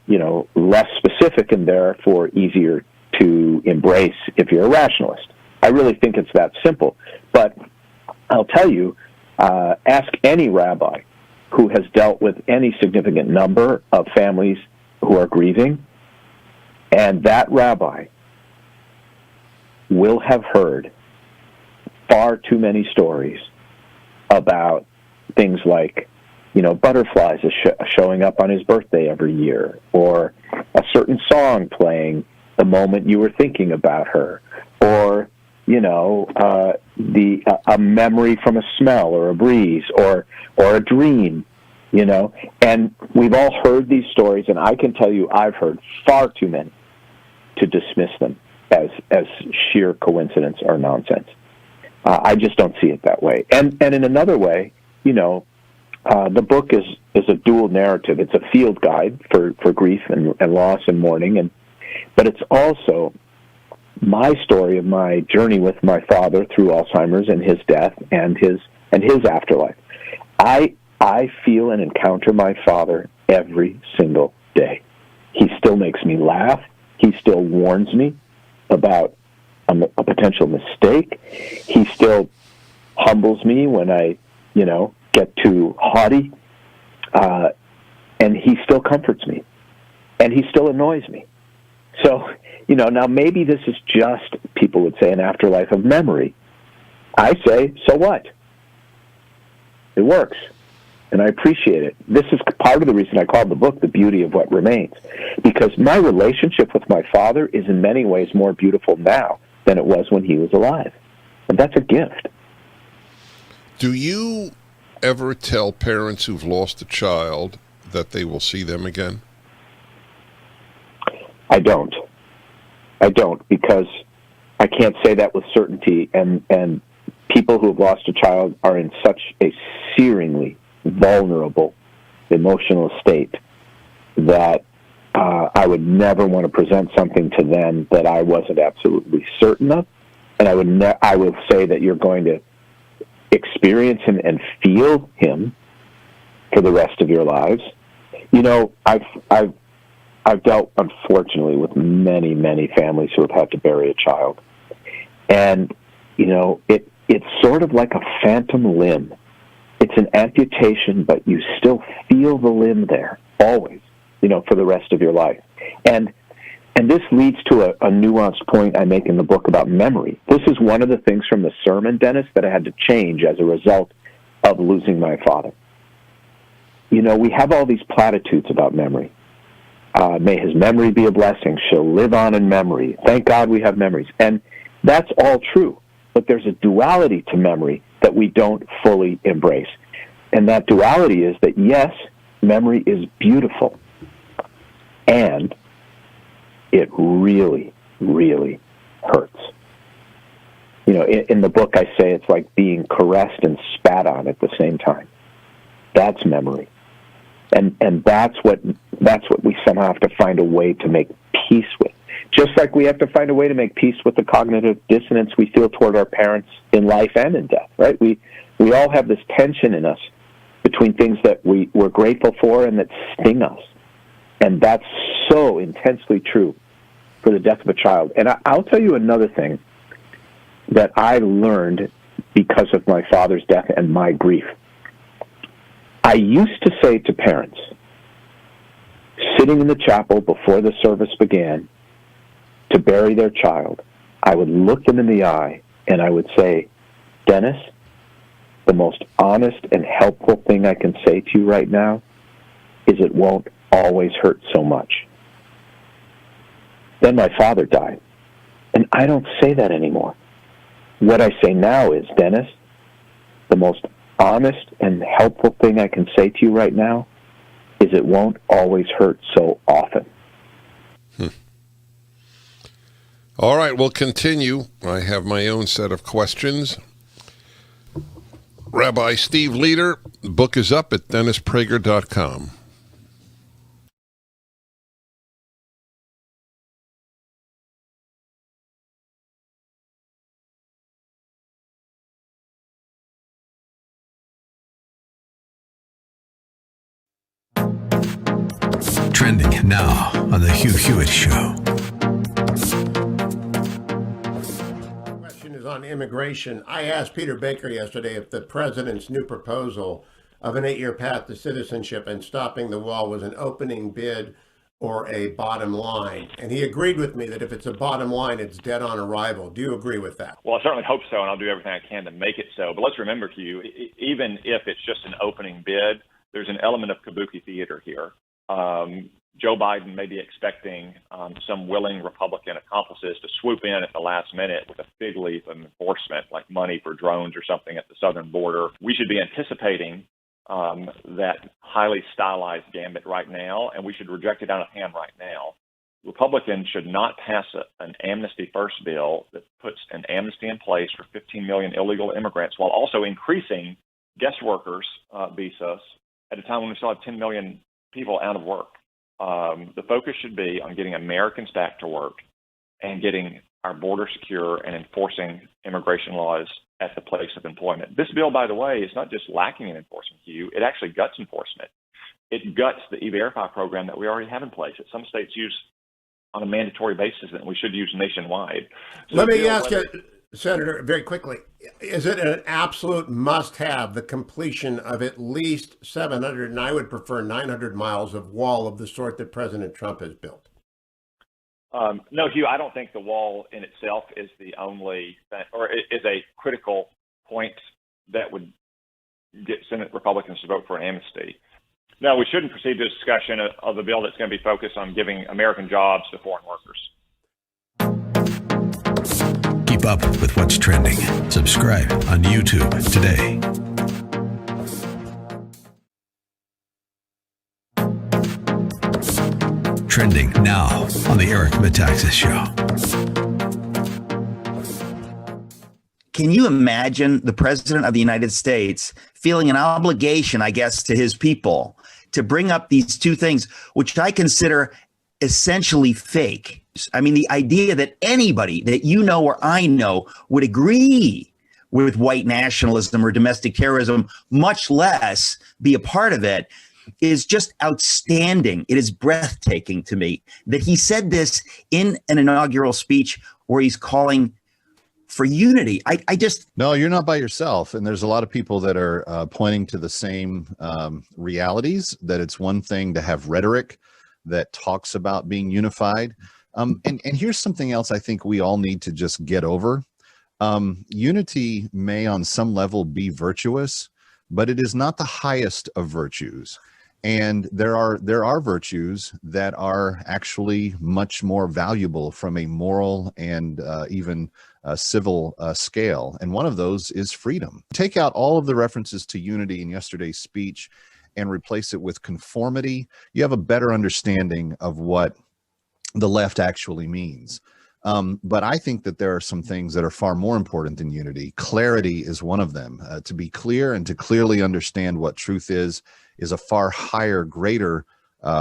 less specific and therefore easier to embrace if you're a rationalist. I really think it's that simple. But I'll tell you, ask any rabbi who has dealt with any significant number of families who are grieving. And that rabbi will have heard far too many stories about things like, butterflies showing up on his birthday every year, or a certain song playing the moment you were thinking about her, or a memory from a smell or a breeze or a dream, and we've all heard these stories, and I can tell you I've heard far too many to dismiss them as sheer coincidence or nonsense. I just don't see it that way. And in another way, the book is a dual narrative. It's a field guide for grief and loss and mourning, but it's also my story of my journey with my father through Alzheimer's and his death and his afterlife. I feel and encounter my father every single day. He still makes me laugh. He still warns me about a potential mistake. He still humbles me when I, get too haughty. And he still comforts me. And he still annoys me. So, now maybe this is just, people would say, an afterlife of memory. I say, so what? It works. And I appreciate it. This is part of the reason I called the book The Beauty of What Remains. Because my relationship with my father is in many ways more beautiful now than it was when he was alive. And that's a gift. Do you ever tell parents who've lost a child that they will see them again? I don't, because I can't say that with certainty, and people who have lost a child are in such a searingly vulnerable emotional state that I would never want to present something to them that I wasn't absolutely certain of, and I will say that you're going to experience him and feel him for the rest of your lives. I've dealt, unfortunately, with many, many families who have had to bury a child. And, it's sort of like a phantom limb. It's an amputation, but you still feel the limb there, always, for the rest of your life. And this leads to a nuanced point I make in the book about memory. This is one of the things from the sermon, Dennis, that I had to change as a result of losing my father. We have all these platitudes about memory. May his memory be a blessing. She'll live on in memory. Thank God we have memories. And that's all true. But there's a duality to memory that we don't fully embrace. And that duality is that, yes, memory is beautiful. And it really, really hurts. In the book I say it's like being caressed and spat on at the same time. That's memory. And that's what we somehow have to find a way to make peace with. Just like we have to find a way to make peace with the cognitive dissonance we feel toward our parents in life and in death, right? We all have this tension in us between things that we're grateful for and that sting us. And that's so intensely true for the death of a child. And I'll tell you another thing that I learned because of my father's death and my grief. I used to say to parents, sitting in the chapel before the service began to bury their child, I would look them in the eye and I would say, Dennis, the most honest and helpful thing I can say to you right now is it won't always hurt so much. Then my father died, and I don't say that anymore. What I say now is, Dennis, the most honest and helpful thing I can say to you right now is it won't always hurt so often. All right, we'll continue. I have my own set of questions. Rabbi Steve Leder, the book is up at DennisPrager.com. Trending now on The Hugh Hewitt Show. On immigration, I asked Peter Baker yesterday if the president's new proposal of an 8-year path to citizenship and stopping the wall was an opening bid or a bottom line. And he agreed with me that if it's a bottom line, it's dead on arrival. Do you agree with that? Well, I certainly hope so, and I'll do everything I can to make it so. But let's remember, Hugh, even if it's just an opening bid, there's an element of kabuki theater here. Joe Biden may be expecting some willing Republican accomplices to swoop in at the last minute with a fig leaf of enforcement, like money for drones or something at the southern border. We should be anticipating that highly stylized gambit right now, and we should reject it out of hand right now. Republicans should not pass an amnesty first bill that puts an amnesty in place for 15 million illegal immigrants while also increasing guest workers visas at a time when we still have 10 million people out of work. The focus should be on getting Americans back to work and getting our border secure and enforcing immigration laws at the place of employment. This bill, by the way, is not just lacking in enforcement, Hugh. It actually guts enforcement. It guts the E-Verify program that we already have in place that some states use on a mandatory basis and we should use nationwide. So let me ask you, Senator, very quickly, is it an absolute must-have, the completion of at least 700, and I would prefer 900 miles of wall of the sort that President Trump has built? No, Hugh, I don't think the wall in itself is the only, or is a critical point that would get Senate Republicans to vote for an amnesty. No, we shouldn't proceed to a discussion of a bill that's going to be focused on giving American jobs to foreign workers. Keep up with what's trending. Subscribe on YouTube today. Trending now on the Eric Metaxas Show. Can you imagine the President of the United States feeling an obligation, I guess, to his people to bring up these two things, which I consider essentially fake? I mean, the idea that anybody that you know or I know would agree with white nationalism or domestic terrorism, much less be a part of it, is just outstanding. It is breathtaking to me that he said this in an inaugural speech where he's calling for unity. I just... No, you're not by yourself. And there's a lot of people that are pointing to the same realities, that it's one thing to have rhetoric that talks about being unified. And here's something else I think we all need to just get over. Unity may on some level be virtuous, but it is not the highest of virtues. And there are virtues that are actually much more valuable from a moral and even civil scale. And one of those is freedom. Take out all of the references to unity in yesterday's speech and replace it with conformity. You have a better understanding of what the left actually means. But I think that there are some things that are far more important than unity. Clarity is one of them. To be clear and to clearly understand what truth is a far higher, greater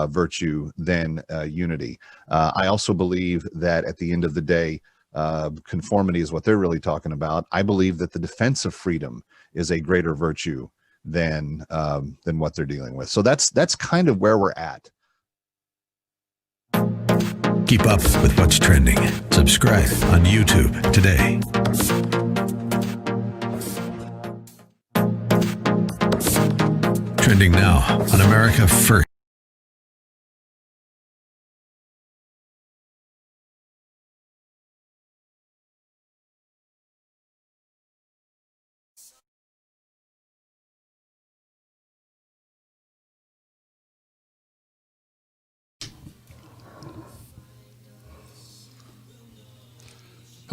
virtue than unity. I also believe that at the end of the day, conformity is what they're really talking about. I believe that the defense of freedom is a greater virtue than what they're dealing with. So that's kind of where we're at. Keep up with what's trending. Subscribe on YouTube today. Trending now on America First.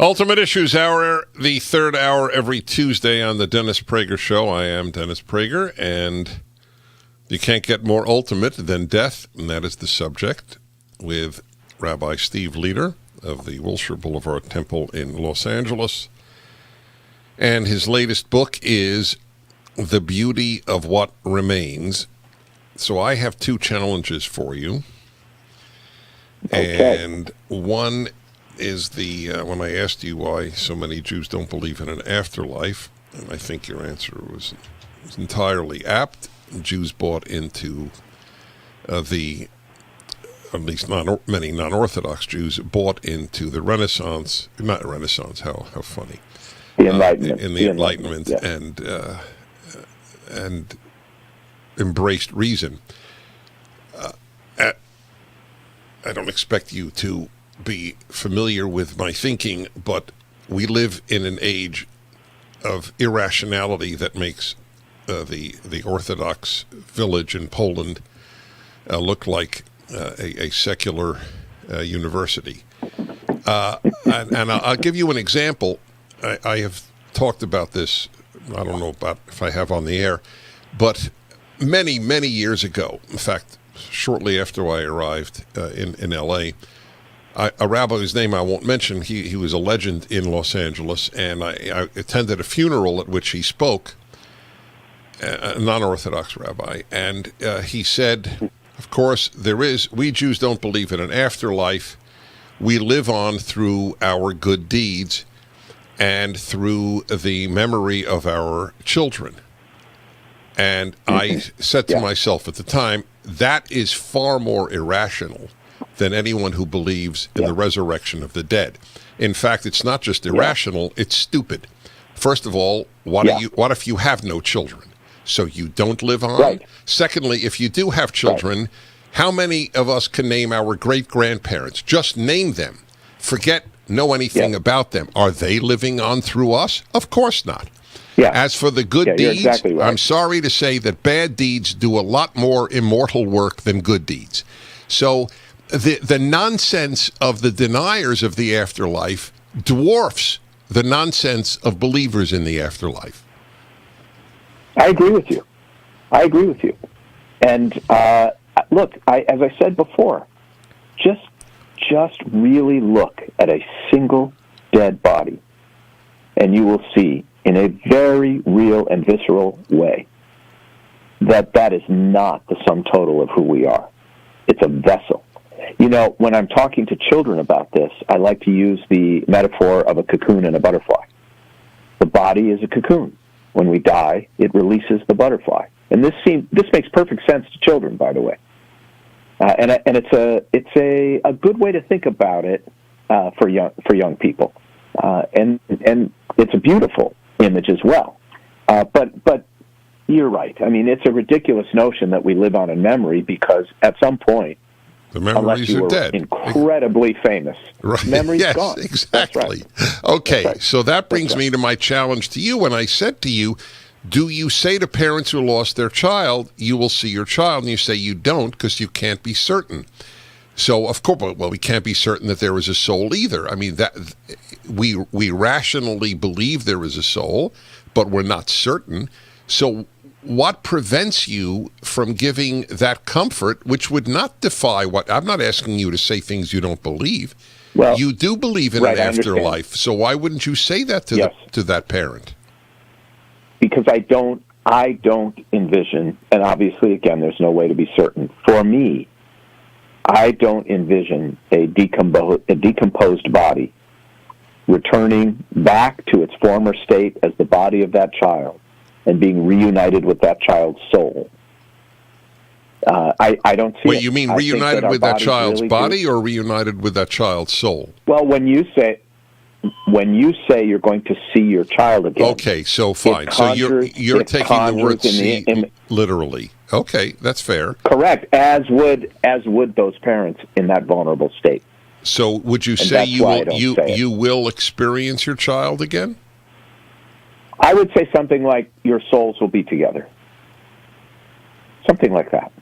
Ultimate Issues Hour, the third hour every Tuesday on the Dennis Prager Show. I am Dennis Prager, and you can't get more ultimate than death, and that is the subject, with Rabbi Steve Leder of the Wilshire Boulevard Temple in Los Angeles. And his latest book is The Beauty of What Remains. So I have two challenges for you. Okay. And one is when I asked you why so many Jews don't believe in an afterlife, and I think your answer was entirely apt. Jews bought into at least many non-Orthodox Jews bought into the Renaissance, not Renaissance, how funny. The Enlightenment. In the Enlightenment, yeah. and embraced reason. I don't expect you to be familiar with my thinking, but we live in an age of irrationality that makes the Orthodox village in Poland look like a secular university. And I'll give you an example. I have talked about this, I don't know about if I have on the air, but many, many years ago, in fact, shortly after I arrived in L.A., a rabbi whose name I won't mention, he was a legend in Los Angeles, and I attended a funeral at which he spoke, a non-Orthodox rabbi, and he said, of course, we Jews don't believe in an afterlife. We live on through our good deeds and through the memory of our children. And I said to myself at the time, that is far more irrational than anyone who believes in the resurrection of the dead. In fact, it's not just irrational, it's stupid. First of all, what if you have no children? So you don't live on? Right. Secondly, if you do have children, how many of us can name our great-grandparents? Just name them. Know anything about them. Are they living on through us? Of course not. Yeah. As for the good deeds, exactly right. I'm sorry to say that bad deeds do a lot more immortal work than good deeds. So the nonsense of the deniers of the afterlife dwarfs the nonsense of believers in the afterlife. I agree with you. And look, as I said before, just really look at a single dead body, and you will see in a very real and visceral way that is not the sum total of who we are. It's a vessel. You know, when I'm talking to children about this, I like to use the metaphor of a cocoon and a butterfly. The body is a cocoon. When we die, it releases the butterfly. And this makes perfect sense to children, by the way. And it's a good way to think about it for young people. And it's a beautiful image as well. But you're right. I mean, it's a ridiculous notion that we live on in memory, because at some point, the memories are dead. Incredibly famous. Right. Memory's gone. Exactly. That's right. Okay, That's right. So that brings me to my challenge to you. When I said to you, do you say to parents who lost their child, you will see your child, and you say you don't because you can't be certain. So, of course, well, we can't be certain that there is a soul either. I mean, that we rationally believe there is a soul, but we're not certain. So what prevents you from giving that comfort, which would not defy what... I'm not asking you to say things you don't believe. Well, you do believe in an afterlife, so why wouldn't you say that to that parent? Because I don't envision, and obviously, again, there's no way to be certain. For me, I don't envision a decomposed body returning back to its former state as the body of that child and being reunited with that child's soul. I don't see. Wait, you mean reunited with that child's body or reunited with that child's soul? Well, when you say you're going to see your child again. Okay, so fine. So you're taking the word "see" literally. Okay, that's fair. Correct. As would those parents in that vulnerable state. So would you say you will experience your child again? I would say something like your souls will be together. Something like that.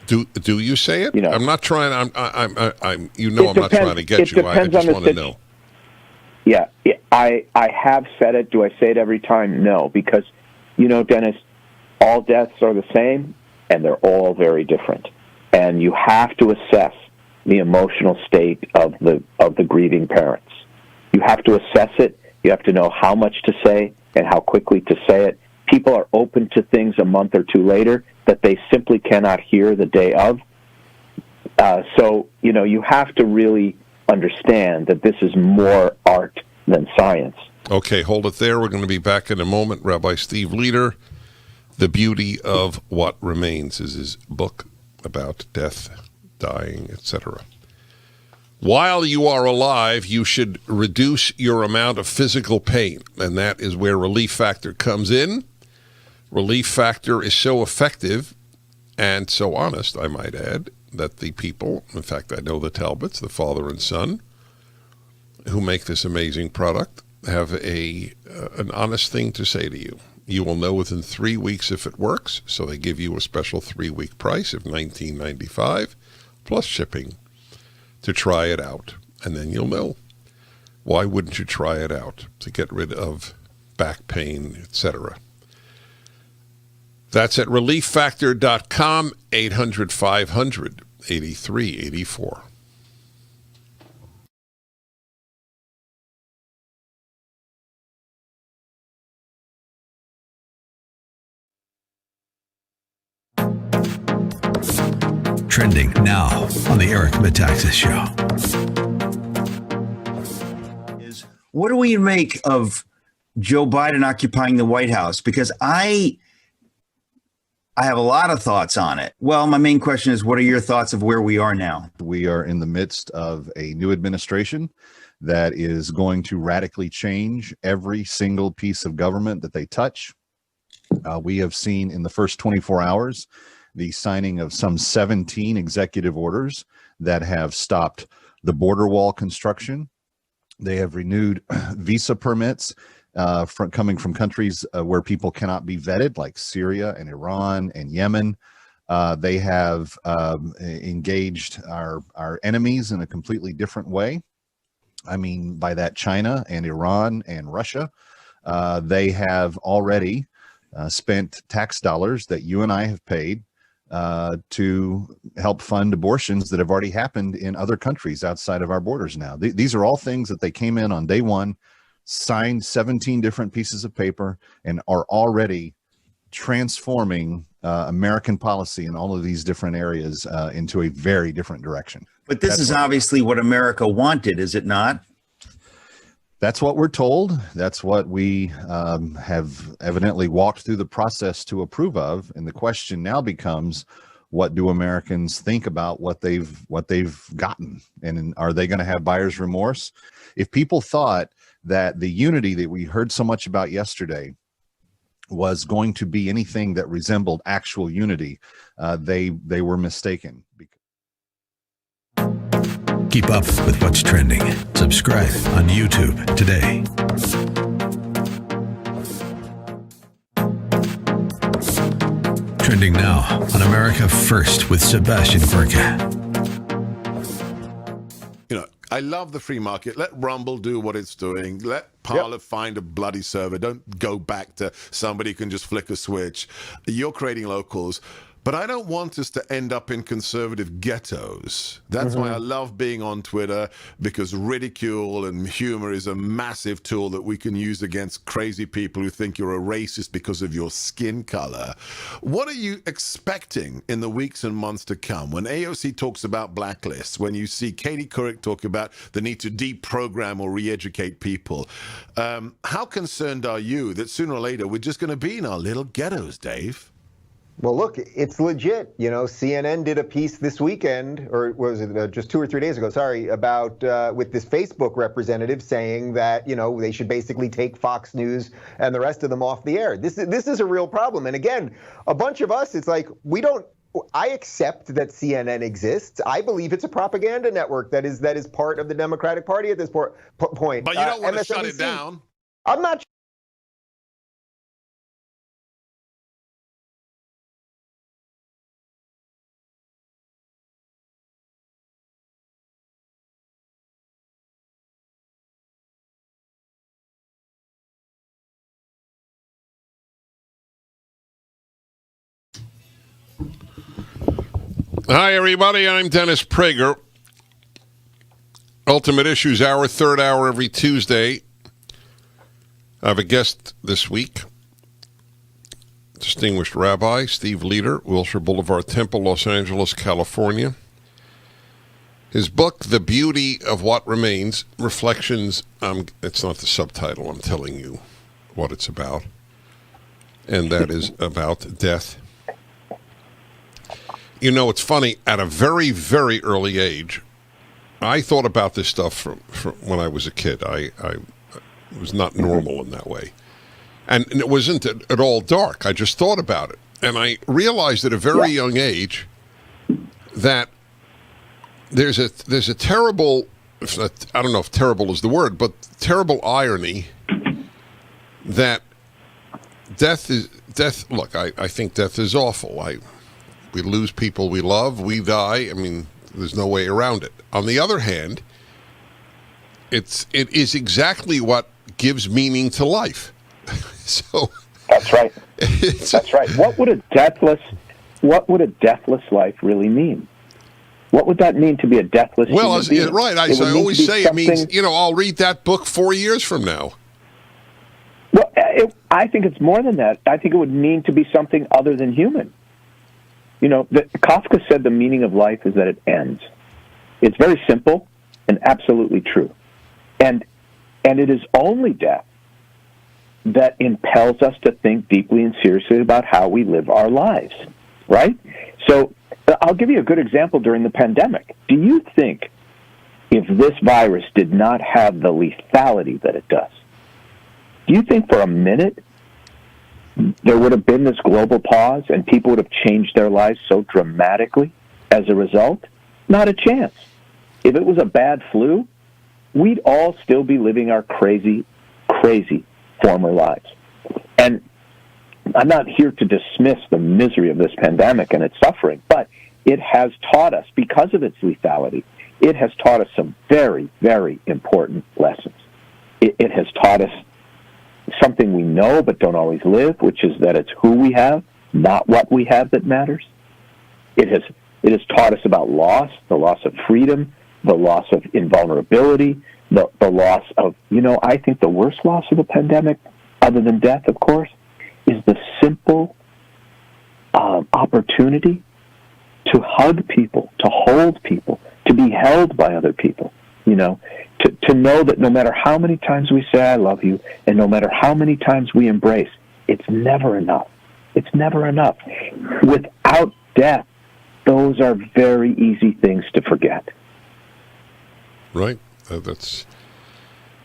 Do you say it? You know, I'm not trying. I'm not trying to get you. I just want to know. Yeah, I have said it. Do I say it every time? No, because, Dennis, all deaths are the same, and they're all very different. And you have to assess the emotional state of the grieving parents. You have to assess it. You have to know how much to say and how quickly to say it. People are open to things a month or two later that they simply cannot hear the day of. So, you have to really understand that this is more art than science. Okay, hold it there. We're going to be back in a moment. Rabbi Steve Leder, The Beauty of What Remains is his book about death, dying, etc. While you are alive, you should reduce your amount of physical pain, and that is where Relief Factor comes in. Relief Factor is so effective and so honest, I might add, that the people, in fact, I know the Talbots, the father and son, who make this amazing product, have an honest thing to say to you. You will know within 3 weeks if it works, so they give you a special 3-week price of $19.95 plus shipping to try it out, and then you'll know. Why wouldn't you try it out to get rid of back pain, etc.? That's at relieffactor.com, 800-500-8384. Trending now on the Eric Metaxas Show. What do we make of Joe Biden occupying the White House? Because I have a lot of thoughts on it. Well, my main question is, what are your thoughts of where we are now? We are in the midst of a new administration that is going to radically change every single piece of government that they touch. We have seen in the first 24 hours the signing of some 17 executive orders that have stopped the border wall construction. They have renewed visa permits coming from countries where people cannot be vetted, like Syria and Iran and Yemen. They have engaged our enemies in a completely different way. I mean, by that, China and Iran and Russia. They have already spent tax dollars that you and I have paid to help fund abortions that have already happened in other countries outside of our borders now. These are all things that they came in on day one, signed 17 different pieces of paper, and are already transforming American policy in all of these different areas into a very different direction. But this is obviously what America wanted, is it not? That's what we're told. That's what we have evidently walked through the process to approve of. And the question now becomes, what do Americans think about what they've gotten? And are they going to have buyer's remorse? If people thought that the unity that we heard so much about yesterday was going to be anything that resembled actual unity, they were mistaken. Keep up with what's trending. Subscribe on YouTube today. Trending now on America First with Sebastian Gorka. You know, I love the free market. Let Rumble do what it's doing. Let Parler find a bloody server. Don't go back to somebody who can just flick a switch. You're creating locals. But I don't want us to end up in conservative ghettos. That's why I love being on Twitter, because ridicule and humor is a massive tool that we can use against crazy people who think you're a racist because of your skin color. What are you expecting in the weeks and months to come? When AOC talks about blacklists, when you see Katie Couric talk about the need to deprogram or re-educate people, how concerned are you that sooner or later we're just going to be in our little ghettos, Dave? Well, look, it's legit. You know, CNN did a piece this weekend, or was it just 2 or 3 days ago, sorry, about with this Facebook representative saying that, you know, they should basically take Fox News and the rest of them off the air. This is a real problem. And again, a bunch of us, it's like, I accept that CNN exists. I believe it's a propaganda network that is part of the Democratic Party at this point. But you don't want to shut it down. I'm not. Hi, everybody. I'm Dennis Prager. Ultimate Issues Hour, third hour every Tuesday. I have a guest this week. Distinguished Rabbi Steve Leader, Wilshire Boulevard Temple, Los Angeles, California. His book, The Beauty of What Remains, Reflections, it's not the subtitle, I'm telling you what it's about. And that is about death. You know, it's funny, at a very, very early age, I thought about this stuff from when I was a kid. I was not normal in that way. And it wasn't at all dark. I just thought about it. And I realized at a very young age that there's a terrible, I don't know if terrible is the word, but terrible irony that death. Look, I think death is awful. We lose people we love, we die. I mean, there's no way around it. On the other hand, it is exactly what gives meaning to life. So that's right. That's right. What would a deathless life really mean? What would that mean to be a deathless human being? Right. I always say it means, I'll read that book 4 years from now. Well, I think it's more than that. I think it would mean to be something other than human. Kafka said the meaning of life is that it ends. It's very simple and absolutely true. And it is only death that impels us to think deeply and seriously about how we live our lives, right? So I'll give you a good example during the pandemic. Do you think if this virus did not have the lethality that it does, do you think for a minute there would have been this global pause and people would have changed their lives so dramatically as a result? Not a chance. If it was a bad flu, we'd all still be living our crazy, crazy former lives. And I'm not here to dismiss the misery of this pandemic and its suffering, but it has taught us, because of its lethality, it has taught us some very, very important lessons. It has taught us something we know but don't always live, which is that it's who we have, not what we have, that matters. It has taught us about loss, the loss of freedom, the loss of invulnerability, the loss of, I think the worst loss of the pandemic, other than death, of course, is the simple opportunity to hug people, to hold people, to be held by other people, to know that no matter how many times we say I love you, and no matter how many times we embrace, it's never enough. It's never enough. Without death, those are very easy things to forget. Right.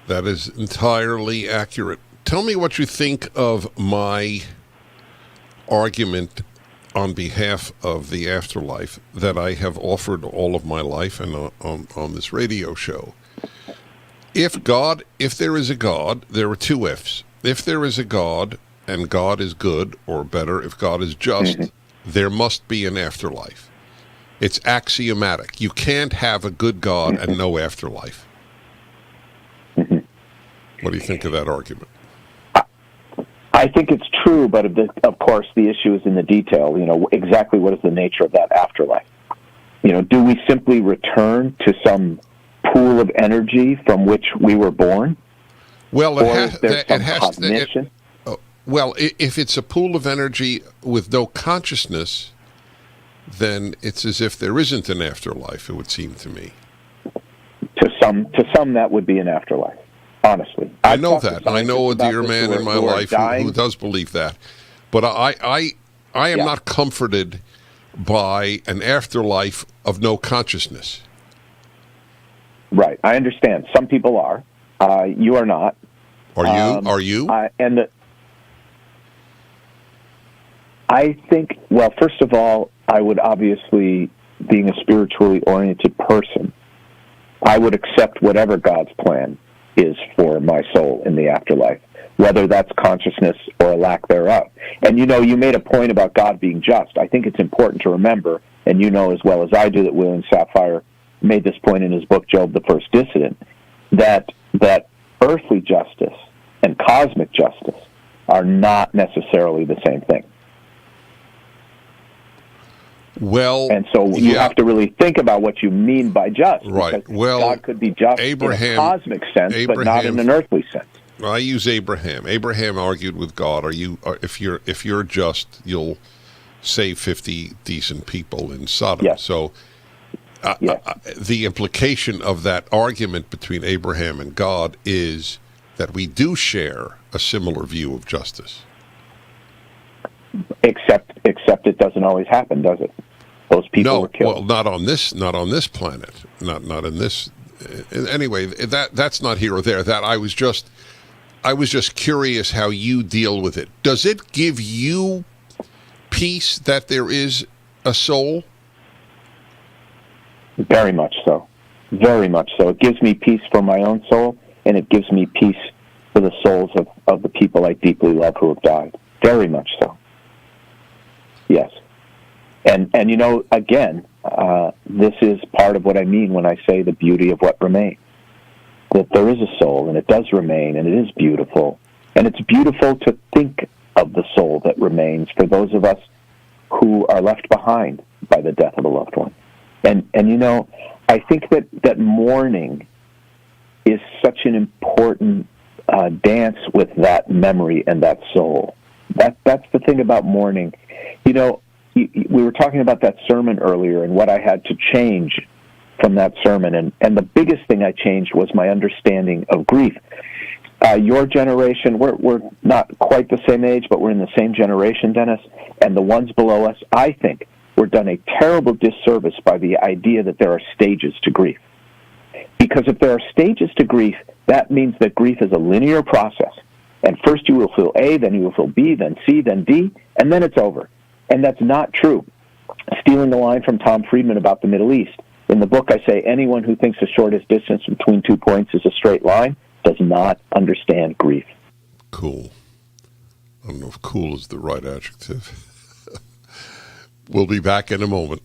That is entirely accurate. Tell me what you think of my argument on behalf of the afterlife that I have offered all of my life and on this radio show. If there is a God, there are two ifs. If there is a God and God is good, or better, if God is just, there must be an afterlife. It's axiomatic. You can't have a good God and no afterlife. What do you think of that argument? I think it's true, but of course the issue is in the detail. Exactly what is the nature of that afterlife? Do we simply return to some pool of energy from which we were born? Well, if it's a pool of energy with no consciousness, then it's as if there isn't an afterlife, it would seem to me. To some, that would be an afterlife. Honestly, I know that. I know a dear man in my life who does believe that, but I am not comforted by an afterlife of no consciousness. Right, I understand. Some people are. You are not. Are you? I think. Well, first of all, I would obviously, being a spiritually oriented person, I would accept whatever God's plan is for my soul in the afterlife, whether that's consciousness or a lack thereof. And you made a point about God being just. I think it's important to remember, and you know as well as I do that William Safire made this point in his book, Job the First Dissident, that earthly justice and cosmic justice are not necessarily the same thing. Well, and so you have to really think about what you mean by just. Right. Well, God could be just in a cosmic sense, but not in an earthly sense. I use Abraham. Abraham argued with God. If you're just, you'll save 50 decent people in Sodom. Yes. So the implication of that argument between Abraham and God is that we do share a similar view of justice. Except it doesn't always happen, does it? Those people were killed. Well, not on this planet. Not in this. Anyway, that's not here or there. That I was just I was just curious how you deal with it. Does it give you peace that there is a soul? Very much so. Very much so. It gives me peace for my own soul, and it gives me peace for the souls of the people I deeply love who have died. Very much so. Yes. And you know, again, this is part of what I mean when I say the beauty of what remains. That there is a soul, and it does remain, and it is beautiful. And it's beautiful to think of the soul that remains for those of us who are left behind by the death of a loved one. And you know, I think that mourning is such an important dance with that memory and that soul. That's the thing about mourning. You know, we were talking about that sermon earlier and what I had to change from that sermon. And the biggest thing I changed was my understanding of grief. Your generation, we're not quite the same age, but we're in the same generation, Dennis, and the ones below us, I think, we're done a terrible disservice by the idea that there are stages to grief. Because if there are stages to grief, that means that grief is a linear process. And first you will feel A, then you will feel B, then C, then D, and then it's over. And that's not true. Stealing the line from Tom Friedman about the Middle East, in the book I say anyone who thinks the shortest distance between 2 points is a straight line does not understand grief. Cool. I don't know if cool is the right adjective. We'll be back in a moment.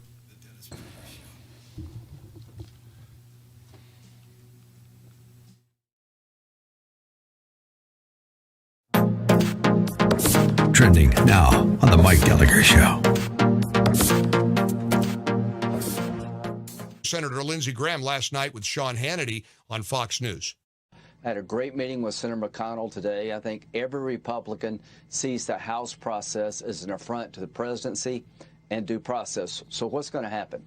Trending now on The Mike Gallagher Show. Senator Lindsey Graham last night with Sean Hannity on Fox News. I had a great meeting with Senator McConnell today. I think every Republican sees the House process as an affront to the presidency and due process. So what's going to happen?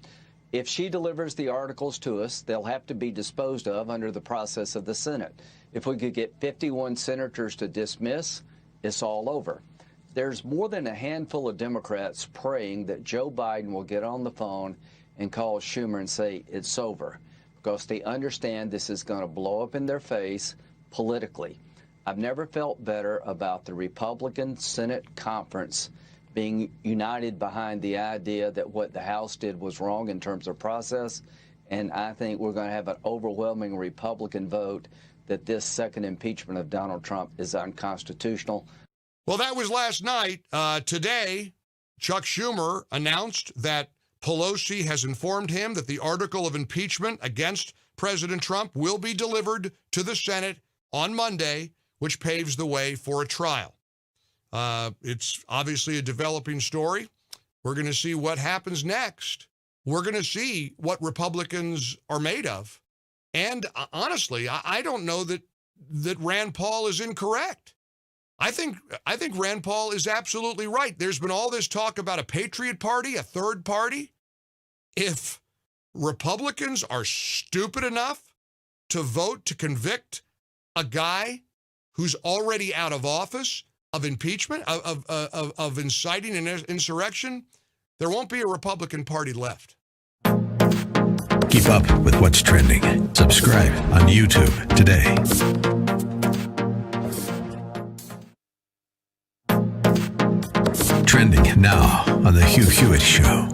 If she delivers the articles to us, they'll have to be disposed of under the process of the Senate. If we could get 51 senators to dismiss, it's all over. There's more than a handful of Democrats praying that Joe Biden will get on the phone and call Schumer and say it's over, because they understand this is going to blow up in their face politically. I've never felt better about the Republican Senate conference being united behind the idea that what the House did was wrong in terms of process, and I think we're going to have an overwhelming Republican vote that this second impeachment of Donald Trump is unconstitutional. Well, that was last night. Today, Chuck Schumer announced that Pelosi has informed him that the article of impeachment against President Trump will be delivered to the Senate on Monday, which paves the way for a trial. It's obviously a developing story. We're going to see what happens next. We're going to see what Republicans are made of. And honestly, I don't know that Rand Paul is incorrect. I think Rand Paul is absolutely right. There's been all this talk about a Patriot Party, a third party. If Republicans are stupid enough to vote to convict a guy who's already out of office of impeachment, of inciting an insurrection, there won't be a Republican Party left. Keep up with what's trending. Subscribe on YouTube today. Trending now on The Hugh Hewitt Show.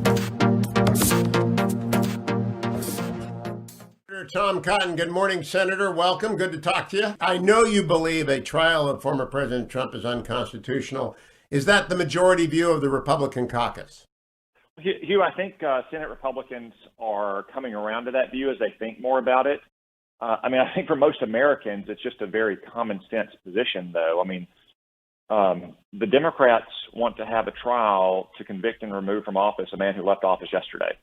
Senator Tom Cotton, good morning, Senator. Welcome. Good to talk to you. I know you believe a trial of former President Trump is unconstitutional. Is that the majority view of the Republican caucus? Hugh, I think Senate Republicans are coming around to that view as they think more about it. I think for most Americans, it's just a very common sense position, though. The Democrats want to have a trial to convict and remove from office a man who left office yesterday.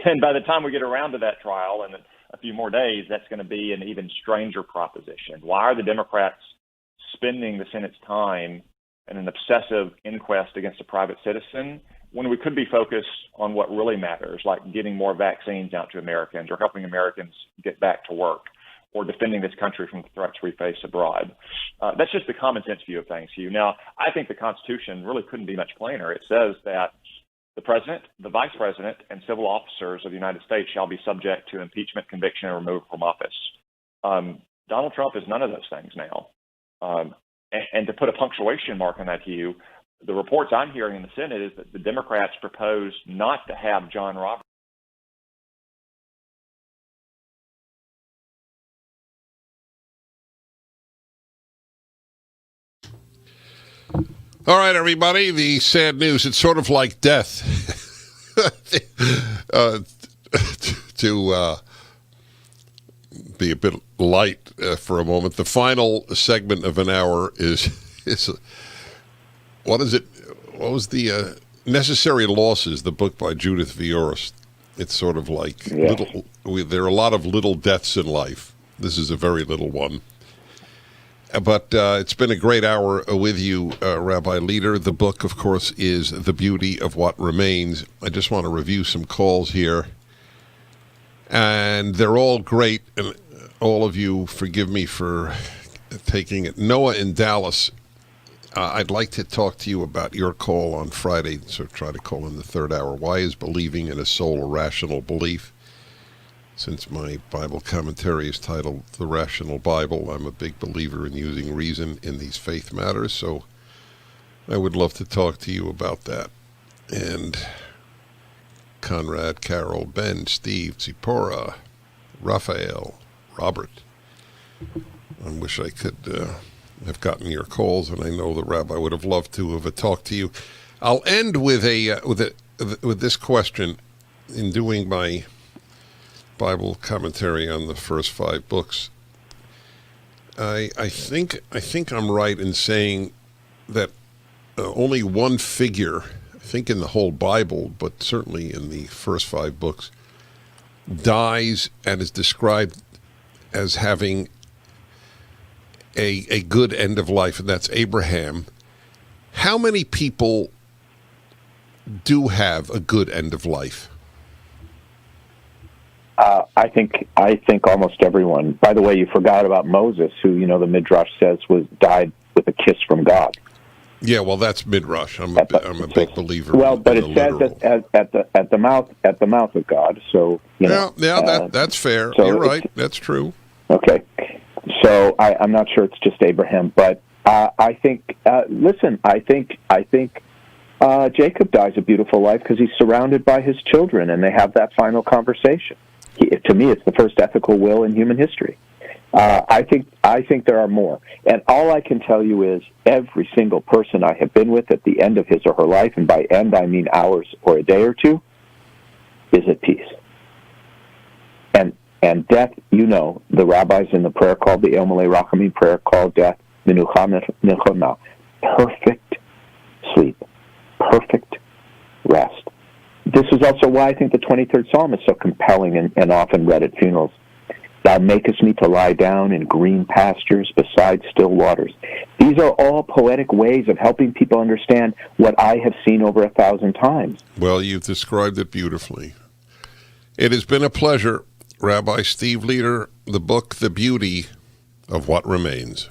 And by the time we get around to that trial in a few more days, that's going to be an even stranger proposition. Why are the Democrats spending the Senate's time in an obsessive inquest against a private citizen when we could be focused on what really matters, like getting more vaccines out to Americans or helping Americans get back to work or defending this country from the threats we face abroad? That's just the common sense view of things, Hugh. Now, I think the Constitution really couldn't be much plainer. It says that the President, the Vice President, and civil officers of the United States shall be subject to impeachment, conviction, and removal from office. Donald Trump is none of those things now. And to put a punctuation mark on that to you, the reports I'm hearing in the Senate is that the Democrats propose not to have John Roberts. All right, everybody, the sad news, it's sort of like death. To be a bit light for a moment, the final segment of an hour is what is it? What was the Necessary Losses, the book by Judith Viorst. It's sort of like there are a lot of little deaths in life. This is a very little one. But it's been a great hour with you, Rabbi Leader. The book, of course, is The Beauty of What Remains. I just want to review some calls here. And they're all great. And all of you, forgive me for taking it. Noah in Dallas, I'd like to talk to you about your call on Friday. So try to call in the third hour. Why is believing in a soul a rational belief? Since my Bible commentary is titled The Rational Bible, I'm a big believer in using reason in these faith matters, so I would love to talk to you about that. And Conrad, Carol, Ben, Steve, Zipporah, Raphael, Robert. I wish I could have gotten your calls, and I know the Rabbi would have loved to have talked to you. I'll end with with this question. In doing my Bible commentary on the first 5 books, I think I'm right in saying that only one figure, I think in the whole Bible, but certainly in the first 5 books, dies and is described as having a good end of life, and that's Abraham. How many people do have a good end of life? I think almost everyone. By the way, you forgot about Moses, who the Midrash says died with a kiss from God. Yeah, well, that's Midrash. I'm a big believer. Well, but it says at the mouth of God. So that's fair. So you're right. That's true. Okay, so I'm not sure it's just Abraham, but I think. Listen, I think Jacob dies a beautiful life because he's surrounded by his children, and they have that final conversation. To me, it's the first ethical will in human history. I think there are more, and all I can tell you is every single person I have been with at the end of his or her life, and by end I mean hours or a day or two, is at peace. And death, the rabbis in the prayer called the El Malei Rachamim prayer called death Menucha Nechona, perfect sleep, perfect rest. This is also why I think the 23rd Psalm is so compelling and often read at funerals. Thou makest me to lie down in green pastures beside still waters. These are all poetic ways of helping people understand what I have seen over 1,000 times. Well, you've described it beautifully. It has been a pleasure, Rabbi Steve Leader. The book, The Beauty of What Remains.